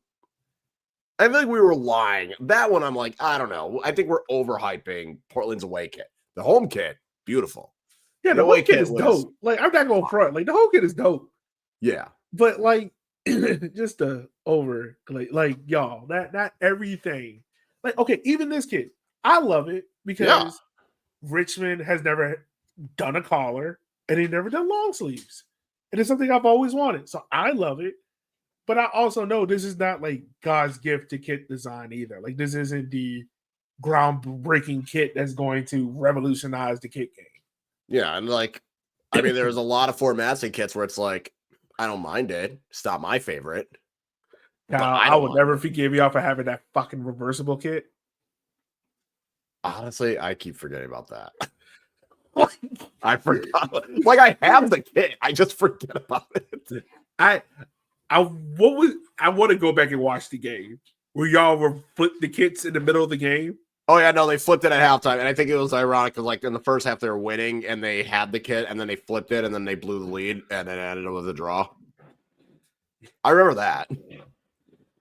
I feel like we were lying. That one, I'm like, I don't know. I think we're overhyping Portland's away kit. The home kit, beautiful. Yeah, the home kit is dope. Like, I'm not going front. Like, the home kit is dope. Yeah. But like, just like y'all, not everything. Like, okay, even this kit, I love it because Richmond has never done a collar and they've never done long sleeves. And it's something I've always wanted. So I love it. But I also know this is not like God's gift to kit design either. Like, this isn't the groundbreaking kit that's going to revolutionize the kit game. Yeah, and like, I mean, there's a lot of Fort Madison kits where it's like, I don't mind it. It's not my favorite. Now, I would never forgive y'all for having that fucking reversible kit. Honestly, I keep forgetting about that. I forgot. Like, I have the kit. I just forget about it. I want to go back and watch the game where y'all were flipped the kits in the middle of the game. Oh yeah, no, they flipped it at halftime, and I think it was ironic because like in the first half they were winning and they had the kit, and then they flipped it, and then they blew the lead, and then ended up with a draw. I remember that.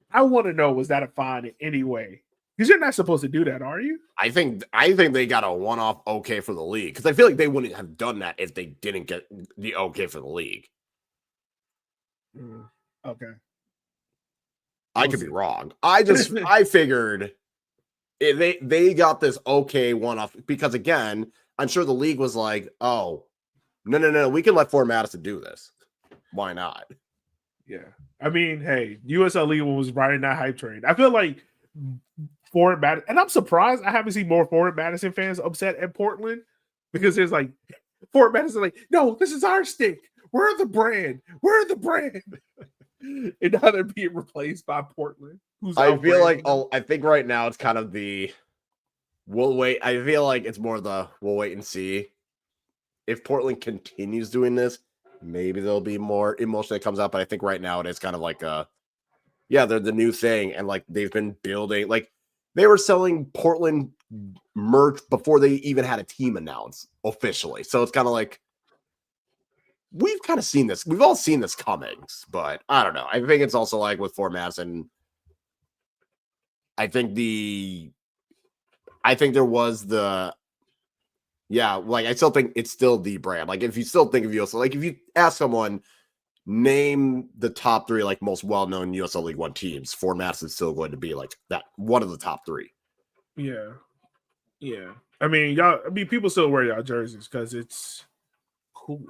I want to know, was that a fine in any way? Because you're not supposed to do that, are you? I think they got a one-off okay for the league, because I feel like they wouldn't have done that if they didn't get the okay for the league. Okay. I could be wrong. I figured they got this okay one-off because, again, I'm sure the league was like, oh, no, we can let Fort Madison do this. Why not? Yeah. I mean, hey, USL League One was riding that hype train. I feel like Fort Madison, and I'm surprised I haven't seen more Fort Madison fans upset at Portland, because there's like, Fort Madison like, no, this is our stick. We're the brand. And now they're being replaced by Portland. I feel like, I think right now it's kind of the we'll wait. I feel like it's more the we'll wait and see. If Portland continues doing this, maybe there'll be more emotion that comes out. But I think right now it is kind of like they're the new thing. And like they've been building, like they were selling Portland merch before they even had a team announced officially. So it's kind of like, we've kind of seen this. We've all seen this coming, but I don't know. I think it's also like with Fort Madison. I think there was I still think it's still the brand. Like if you still think of USL, like if you ask someone, name the top 3 like most well-known USL League One teams, Fort Madison's still going to be like that one of the top 3. Yeah. I mean, people still wear y'all jerseys because it's cool.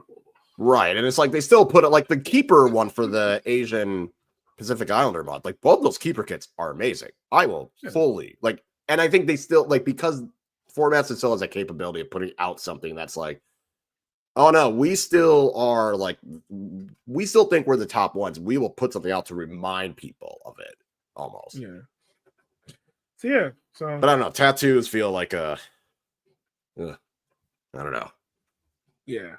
Right. And it's like they still put it like the keeper one for the Asian Pacific Islander mod. Like both those keeper kits are amazing. I will fully like, and I think they still like, because Fort Madison still has a capability of putting out something that's like Oh no, we still are like, we still think we're the top ones. We will put something out to remind people of it, almost. Yeah. So yeah. So, but I don't know. Tattoos feel like I don't know. Yeah.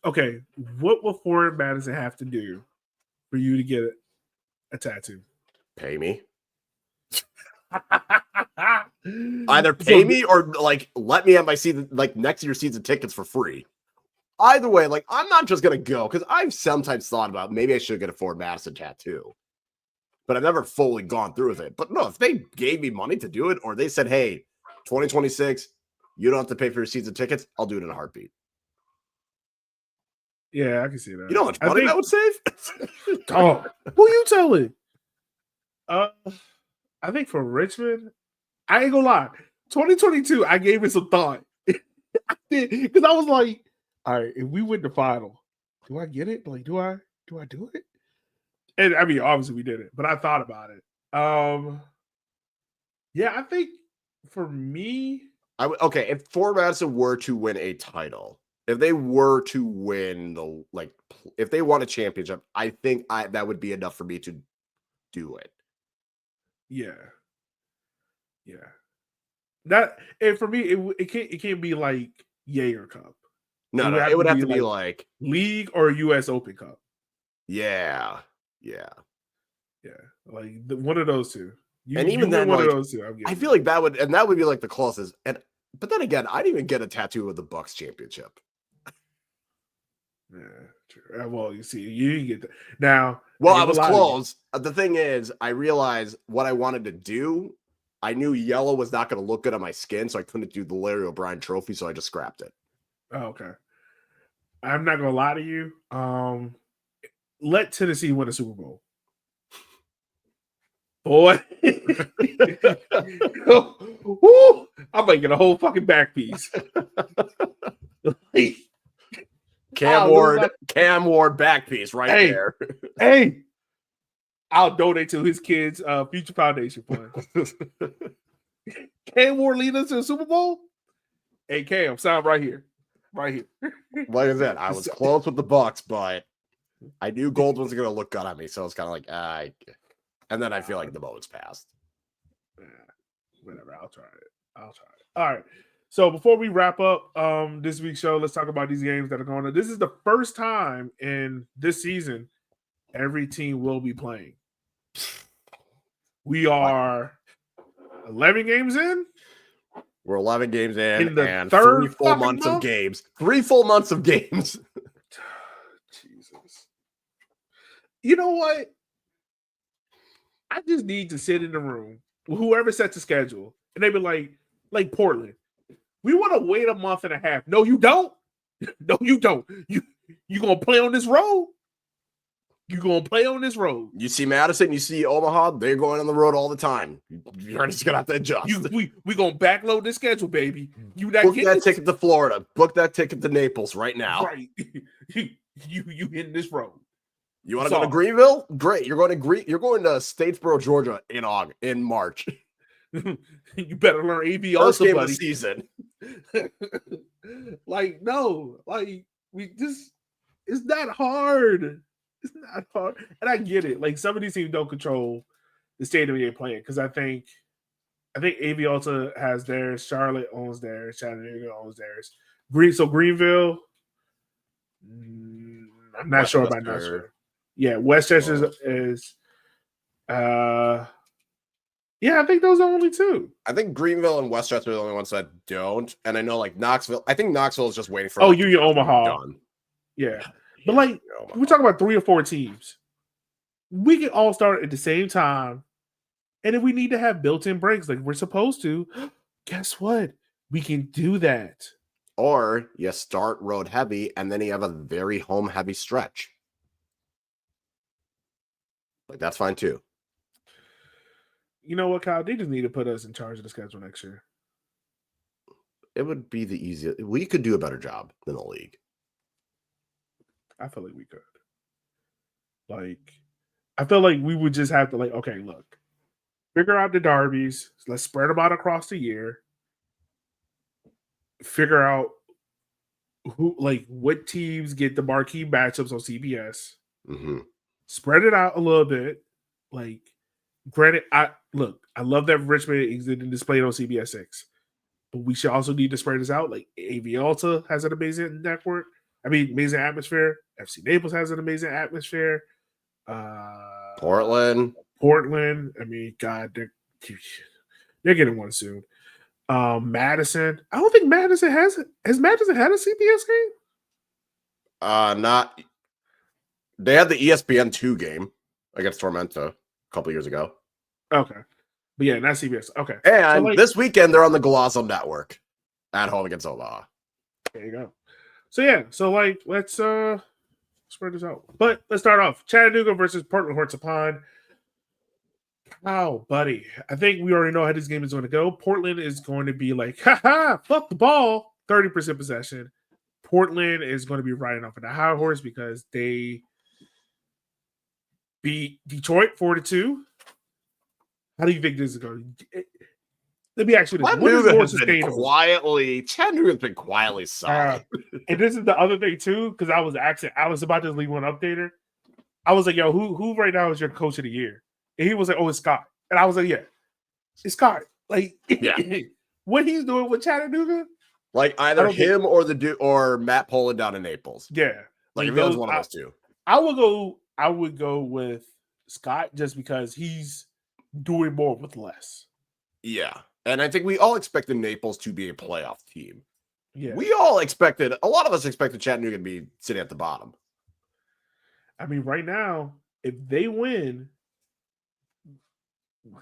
Okay. What will Forward Madison have to do for you to get a tattoo? Pay me. Either pay me or like let me have my season, like next year's season tickets for free. Either way, like I'm not just gonna go because I've sometimes thought about maybe I should get a Forward Madison tattoo, but I've never fully gone through with it. But no, if they gave me money to do it, or they said, "Hey, 2026, you don't have to pay for your season tickets," I'll do it in a heartbeat. Yeah, I can see that. You know how much money that would save? Oh, who you telling? I think for Richmond, I ain't gonna lie. 2022, I gave it some thought. Because I was like, all right, if we win the final, do I get it? Like, do I do it? And I mean, obviously we did it, but I thought about it. Yeah, I think for me, okay, if Forward Madison were to win a title, if they were to win if they won a championship, I think that would be enough for me to do it. Yeah. That, and for me, it can't be like Jäger Cup. No, it would have to be like League or US Open Cup. Yeah. Like one of those two. And even then, one like, of those two. I feel like that would be like the closest. But then again, I didn't even get a tattoo of the Bucks championship. Yeah, true. Well, you see, you didn't get that. Now, well, I was close. The thing is, I realized what I wanted to do. I knew yellow was not going to look good on my skin, so I couldn't do the Larry O'Brien trophy, so I just scrapped it. Oh, okay. I'm not going to lie to you. Let Tennessee win a Super Bowl. Boy. Woo, I'm making a whole fucking back piece. Cam Ward back piece right there. Hey, I'll donate to his kids' future foundation fund. Cam Ward lead us to the Super Bowl? Hey, Cam, sign right here. Right here. Like I said, I was close with the Bucks, but I knew gold wasn't going to look good on me, so it's kind of like, and then I feel like the moment's passed. Yeah, whatever. I'll try it. All right. So before we wrap up this week's show, let's talk about these games that are going on. This is the first time in this season every team will be playing. We are 11 games in. We're 11 games in and third 3 full months of games. 3 full months of games. Jesus. You know what? I just need to sit in the room with whoever sets the schedule, and they be like Portland. We want to wait a month and a half. No, you don't. No, you don't. You gonna play on this road? You gonna play on this road? You see Madison, you see Omaha. They're going on the road all the time. You're just gonna have to adjust. We gonna backload the schedule, baby. You not book that ticket to Florida. Book that ticket to Naples right now. Right. you hitting this road. You want to go to Greenville? Great. You're going to Statesboro, Georgia in March. You better learn AB first also, game buddy. of the season. It's not hard. It's not hard. And I get it. Like, some of these teams don't control the stadium they're playing, because I think AB Alta has theirs, Charlotte owns theirs, Chattanooga owns theirs. Greenville, I'm not sure about that. Yeah, Westchester is yeah, I think those are only two. I think Greenville and Westchester are the only ones that don't. And I know, like, Knoxville. I think Knoxville is just waiting for. Union Omaha. Yeah. But like, we're talking about 3 or 4 teams. We can all start at the same time. And if we need to have built-in breaks like we're supposed to, guess what? We can do that. Or you start road heavy and then you have a very home heavy stretch. Like, that's fine too. You know what, Kyle? They just need to put us in charge of the schedule next year. It would be the easiest. We could do a better job than the league. I feel like we could. Like, I feel like we would just have to, like, okay, look, figure out the derbies. Let's spread them out across the year. Figure out what teams get the marquee matchups on CBS. Mm-hmm. Spread it out a little bit. Like, granted, I love that Richmond is displayed on CBS 6, but we should also need to spread this out. Like, AV Alta has an amazing network. Amazing atmosphere. FC Naples has an amazing atmosphere. Portland. I mean, God, they're getting one soon. Madison. I don't think Madison has Madison had a CBS game? Not. They had the ESPN2 game against Tormenta a couple years ago. Okay. But yeah, not CBS. Okay. And so, this weekend, they're on the Golazo Network at home against Omaha. There you go. So, yeah. So, let's spread this out. But let's start off. Chattanooga versus Portland Horse Pond. Oh, buddy. I think we already know how this game is going to go. Portland is going to be like, fuck the ball. 30% possession. Portland is going to be riding off of the high horse because they beat Detroit 4-2. How do you think this is going to? Let me ask you this: Chattanooga's been quietly solid. And this is the other thing too, because I was asking Alex about this League One updater. I was like, "Yo, who right now is your coach of the year?" And he was like, "Oh, it's Scott." And I was like, "Yeah, it's Scott." Like, what he's doing with Chattanooga, like either him or Matt Poland down in Naples. Yeah, like if it was one of those two, I would go with Scott just because he's doing more with less. Yeah. And I think we all expected Naples to be a playoff team. Yeah. A lot of us expected Chattanooga to be sitting at the bottom. I mean, right now, if they win,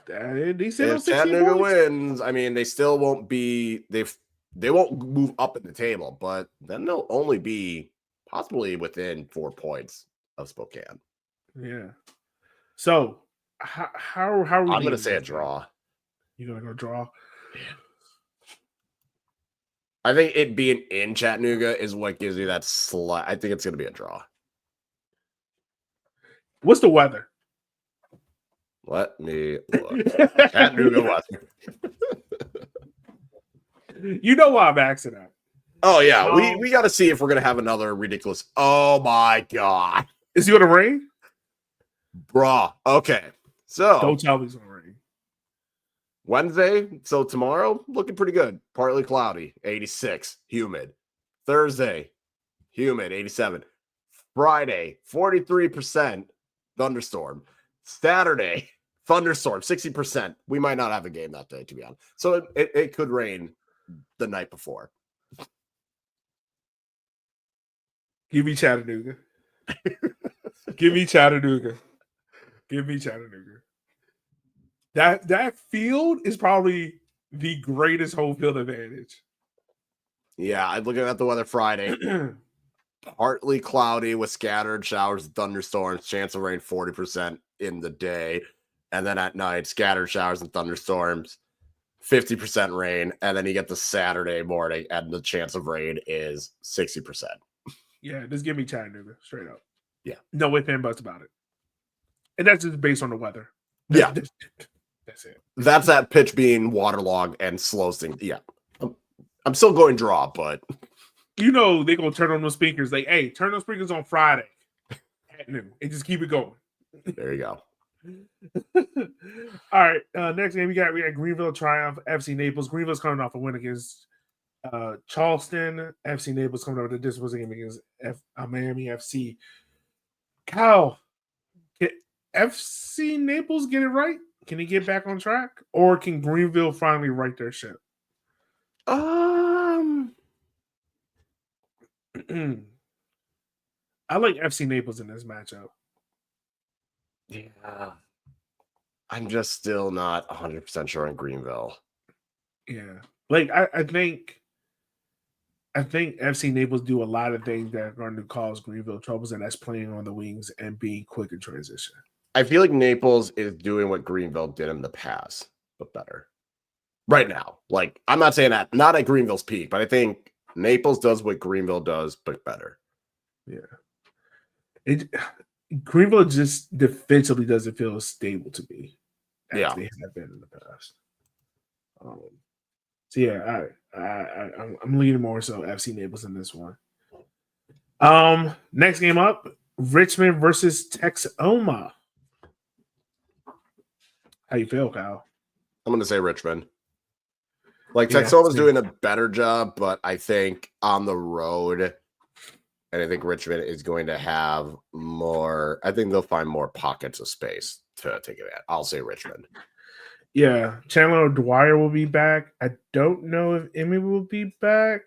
if Chattanooga wins, I mean, they still won't be, they won't move up in the table, but then they'll only be possibly within 4 points of Spokane. Yeah. So, how are we? I'm going to say a draw. You're going to go draw? Yeah. I think it being in Chattanooga is what gives you that slight. I think it's going to be a draw. What's the weather? Let me look. Chattanooga weather. You know why I'm asking that. Oh, yeah. We got to see if we're going to have another ridiculous. Oh, my God. Is it going to rain? Bruh. Okay. So. Don't tell me it's going to rain. Wednesday, so tomorrow, looking pretty good. Partly cloudy, 86, humid. Thursday, humid, 87. Friday, 43%, thunderstorm. Saturday, thunderstorm, 60%. We might not have a game that day, to be honest. So it could rain the night before. Give me Chattanooga. Give me Chattanooga. Give me Chattanooga. That field is probably the greatest home field advantage. Yeah, I'm looking at the weather Friday. Partly cloudy with scattered showers and thunderstorms. Chance of rain 40% in the day. And then at night, scattered showers and thunderstorms. 50% rain. And then you get the Saturday morning and the chance of rain is 60%. Yeah, just give me Chattanooga straight up. Yeah. No ifs and buts about it. And that's just based on the weather. Yeah. That's it. That's that pitch being waterlogged and slows things. Yeah. I'm still going draw, but you know they're gonna turn on those speakers. Like, hey, turn those speakers on Friday at noon and just keep it going. There you go. All right. Next game we got Greenville Triumph, FC Naples. Greenville's coming off a win against Charleston. FC Naples coming over the disposal game against Miami FC. Kyle, can FC Naples get it right? Can he get back on track, or can Greenville finally right their ship? I like FC Naples in this matchup. Yeah. I'm just still not 100% sure on Greenville. Yeah. Like, I think FC Naples do a lot of things that are going to cause Greenville troubles, and that's playing on the wings and being quick in transition. I feel like Naples is doing what Greenville did in the past, but better. Right now. Like, I'm not saying that, not at Greenville's peak, but I think Naples does what Greenville does, but better. Yeah. Greenville just defensively doesn't feel stable to me. As they have been in the past. So yeah, I'm leaning more so FC Naples in this one. Next game up, Richmond versus Texoma. How you feel, Kyle? I'm going to say Richmond. Like, Yeah, Texoma's same. doing a better job, but I think on the road, and I think Richmond is going to have more. I think they'll find more pockets of space to take it at. I'll say Richmond. Yeah, Chandler Dwyer will be back. I don't know if Emmy will be back,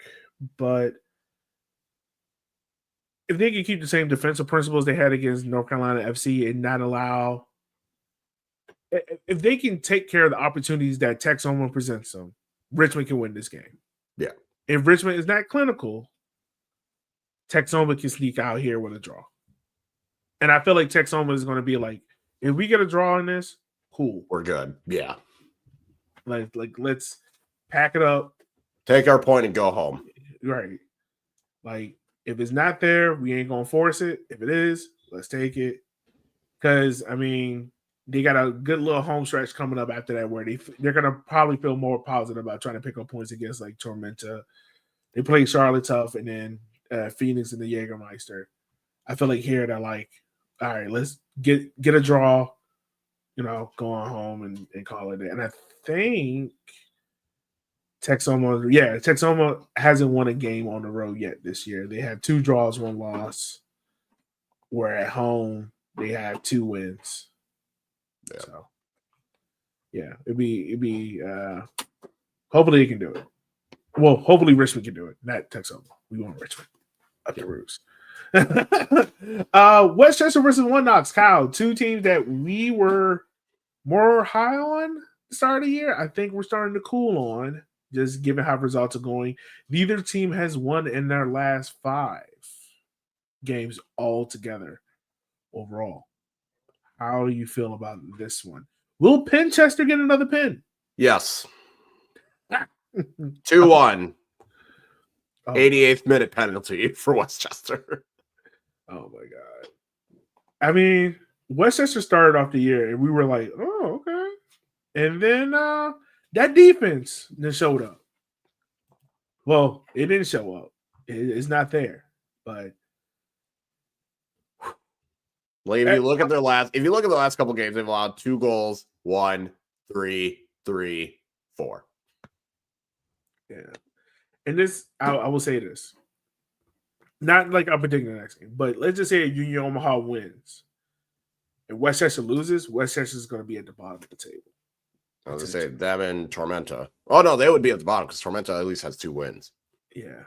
but if they can keep the same defensive principles they had against North Carolina FC and not allow, if they can take care of the opportunities that Texoma presents them, Richmond can win this game. Yeah. If Richmond is not clinical, Texoma can sneak out here with a draw. And I feel like Texoma is going to be like, if we get a draw in this, cool. We're good. Yeah. Like let's pack it up. Take our point and go home. Right. Like, if it's not there, we ain't going to force it. If it is, let's take it. Because, I mean, they got a good little home stretch coming up after that where they're going to probably feel more positive about trying to pick up points against, like, Tormenta. They play Charlotte tough and then Phoenix and the Jägermeister. I feel like here they're like, all right, let's get a draw, go on home and call it. And I think Texoma hasn't won a game on the road yet this year. They have 2 draws, 1 loss. Where at home they have 2 wins. Yeah. So yeah, it'd be hopefully they can do it. Well, hopefully Richmond can do it, not Texoma. We want Richmond up the roofs. Westchester versus One Knox. Kyle, 2 teams that we were more high on the start of the year. I think we're starting to cool on, just given how results are going. Neither team has won in their last 5 games altogether overall. How do you feel about this one? Will Penchester get another pin? Yes. 2-1. Oh. 88th minute penalty for Westchester. Oh my God. I mean, Westchester started off the year and we were like, oh, okay. And then that defense then showed up. Well, it didn't show up. It's not there. But like, if you look at the last couple games, they've allowed 2 goals, 1, 3, 3, 4. Yeah. And this, I will say this. Not like I'm predicting the next game, but let's just say Union Omaha wins. And Westchester loses, Westchester is going to be at the bottom of the table. I was going to say them and Tormenta. Oh, no, they would be at the bottom because Tormenta at least has 2 wins. Yeah.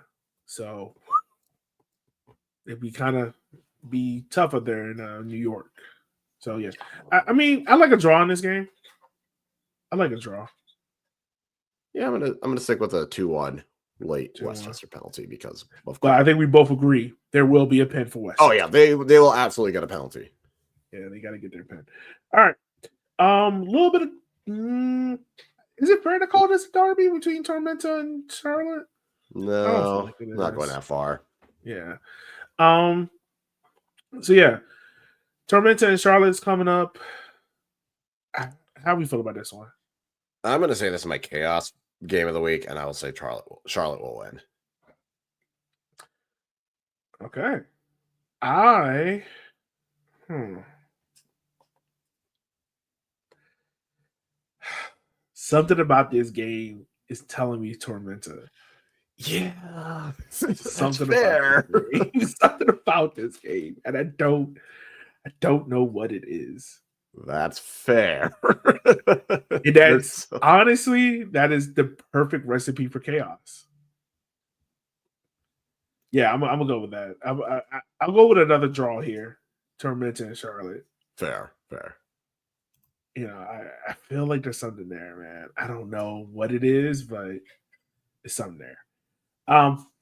So it'd be kind of be tougher there in New York. So, yeah. I mean, I like a draw in this game. I like a draw. Yeah, I'm gonna stick with a 2-1 late 2-1. Westchester penalty because of course. But I think we both agree there will be a pin for Westchester. Oh, yeah. They will absolutely get a penalty. Yeah, they got to get their pin. All right. A little bit of is it fair to call this a derby between Tormenta and Charlotte? No, not going that far. Yeah. So yeah, Tormenta and Charlotte's coming up. How do we feel about this one? I'm going to say this is my chaos game of the week, and I will say Charlotte will win. Okay. Something about this game is telling me Tormenta. Yeah, something about this game, and I don't know what it is. That's fair. Honestly, that is the perfect recipe for chaos. Yeah, I'm gonna go with that. I'll go with another draw here. Tormenta and Charlotte. Fair. I feel like there's something there, man. I don't know what it is, but it's something there.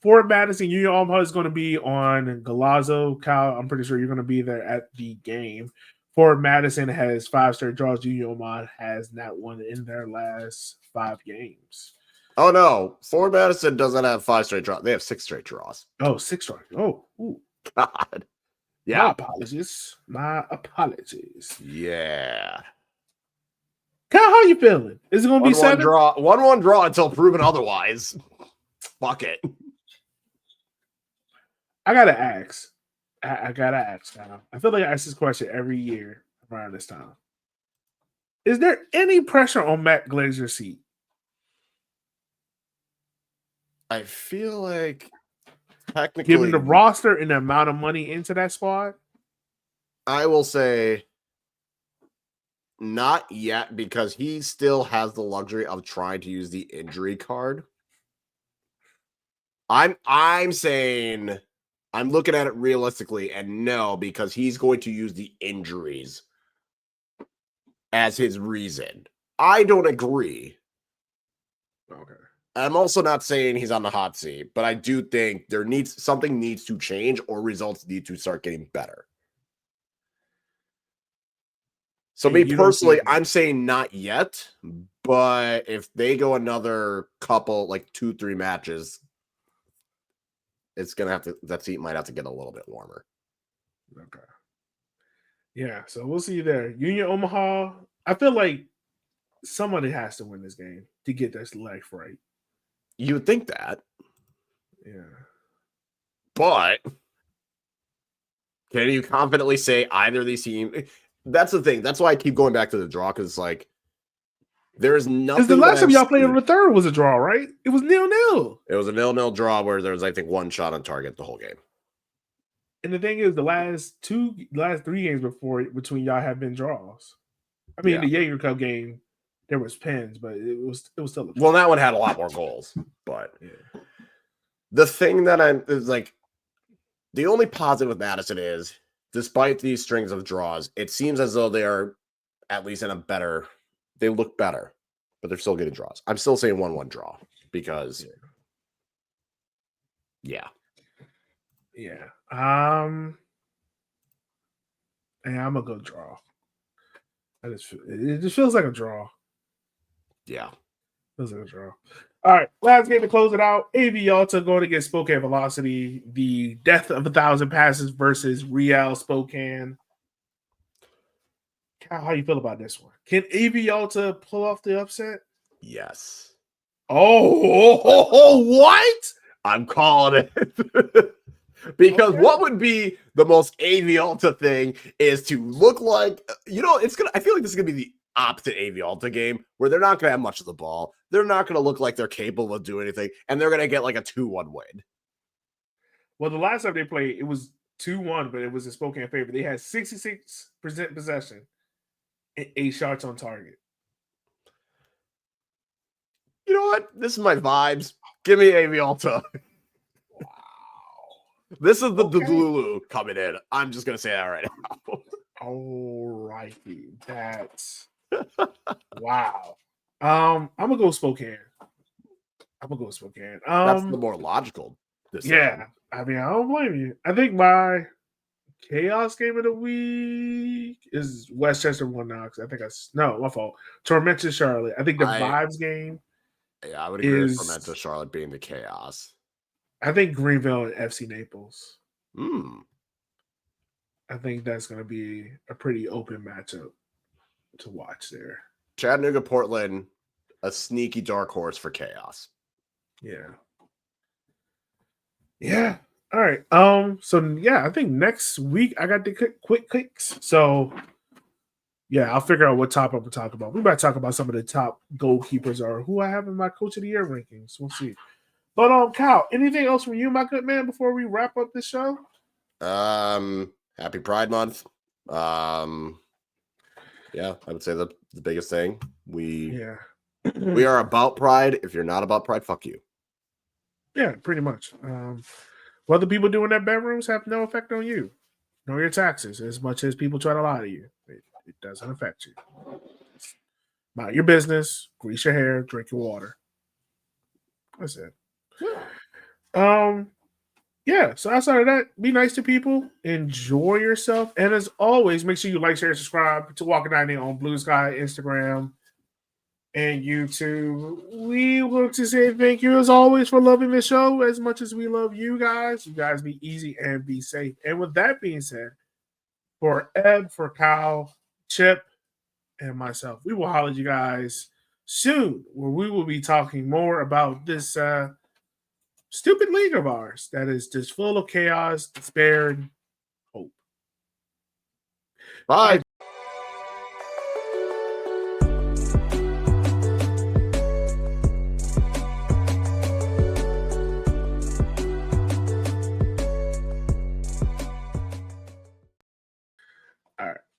Fort Madison, Union Omaha is going to be on Galazzo. Kyle, I'm pretty sure you're going to be there at the game. Fort Madison has 5 straight draws. Union Omaha has not won in their last 5 games. Oh, no. Fort Madison doesn't have 5 straight draws. They have 6 straight draws. Oh, 6 draws. Oh, ooh. God. Yeah. My apologies. Yeah. Kyle, how you feeling? Is it going to be 7? 1-1 draw until proven otherwise. Fuck it. I gotta ask. I gotta ask now. I feel like I ask this question every year around this time. Is there any pressure on Matt Glazer's seat? I feel like Given the technically, roster and the amount of money into that squad? I will say not yet because he still has the luxury of trying to use the injury card. I'm saying I'm looking at it realistically and no, because he's going to use the injuries as his reason. I don't agree. Okay. I'm also not saying he's on the hot seat, but I do think something needs to change or results need to start getting better. So me personally, I'm saying not yet, but if they go another couple, like 2-3 matches, it's gonna have to, that seat might have to get a little bit warmer. Okay. Yeah, so we'll see you there. Union Omaha, I feel like somebody has to win this game to get this life right. You would think that. Yeah. But can you confidently say either of these teams? That's the thing. That's why I keep going back to the draw, because it's like there's nothing. Because the last time y'all played on the third was a draw, right? It was 0-0. It was a 0-0 draw where there was, I think, one shot on target the whole game. And the thing is, the last 3 games between y'all have been draws. I mean, the Jäger Cup game, there was pins, but it was still a draw. Well, that one had a lot more goals. But the thing that is like, the only positive with Madison is, despite these strings of draws, it seems as though they are at least in a better, they look better, but they're still getting draws. I'm still saying 1-1 draw because, yeah. And I'm gonna go draw. It just feels like a draw. Yeah. Feels like a draw. All right, last game to close it out. AV Alta going against Spokane Velocity. The death of 1,000 passes versus Real Spokane. How you feel about this one? Can AV Alta pull off the upset? Yes. Oh, what? I'm calling it. Because what would be the most AV Alta thing is to look like, I feel like this is gonna be the opposite AV Alta game where they're not gonna have much of the ball. They're not gonna look like they're capable of doing anything, and they're gonna get like a 2-1 win. Well, the last time they played, it was 2-1, but it was a Spokane favor. They had 66% possession and 8 shots on target. You know what? This is my vibes. Give me AV Alta. Wow. This is the Delulu coming in. I'm just gonna say that right now. All righty. That's wow. I'm gonna go Spokane. That's the more logical decision. I mean, I don't blame you. I think my Chaos game of the week is Westchester 1-0. I think my fault. Tormented Charlotte. I think the Vibes game. Yeah, I would agree with Tormented Charlotte being the Chaos. I think Greenville and FC Naples. I think that's going to be a pretty open matchup to watch there. Chattanooga, Portland, a sneaky dark horse for Chaos. Yeah. All right. So I think next week I got the quick clicks. So I'll figure out what topic we'll talk about. We might talk about some of the top goalkeepers or who I have in my coach of the year rankings. We'll see. But Kyle, anything else from you, my good man, before we wrap up this show? Happy Pride Month. I would say the biggest thing. We are about pride. If you're not about pride, fuck you. Yeah, pretty much. What the people do in their bedrooms have no effect on you. Know your taxes. As much as people try to lie to you, it doesn't affect you. Mind your business. Grease your hair. Drink your water. That's it. So outside of that, be nice to people. Enjoy yourself. And as always, make sure you like, share, subscribe to Walkin 90 on Blue Sky, Instagram, and YouTube. We want to say thank you as always for loving the show as much as we love you guys. You guys be easy and be safe. And with that being said, for Eb, for Kyle, Chip, and myself, we will holler at you guys soon, where we will be talking more about this stupid league of ours that is just full of chaos, despair, and hope. Bye.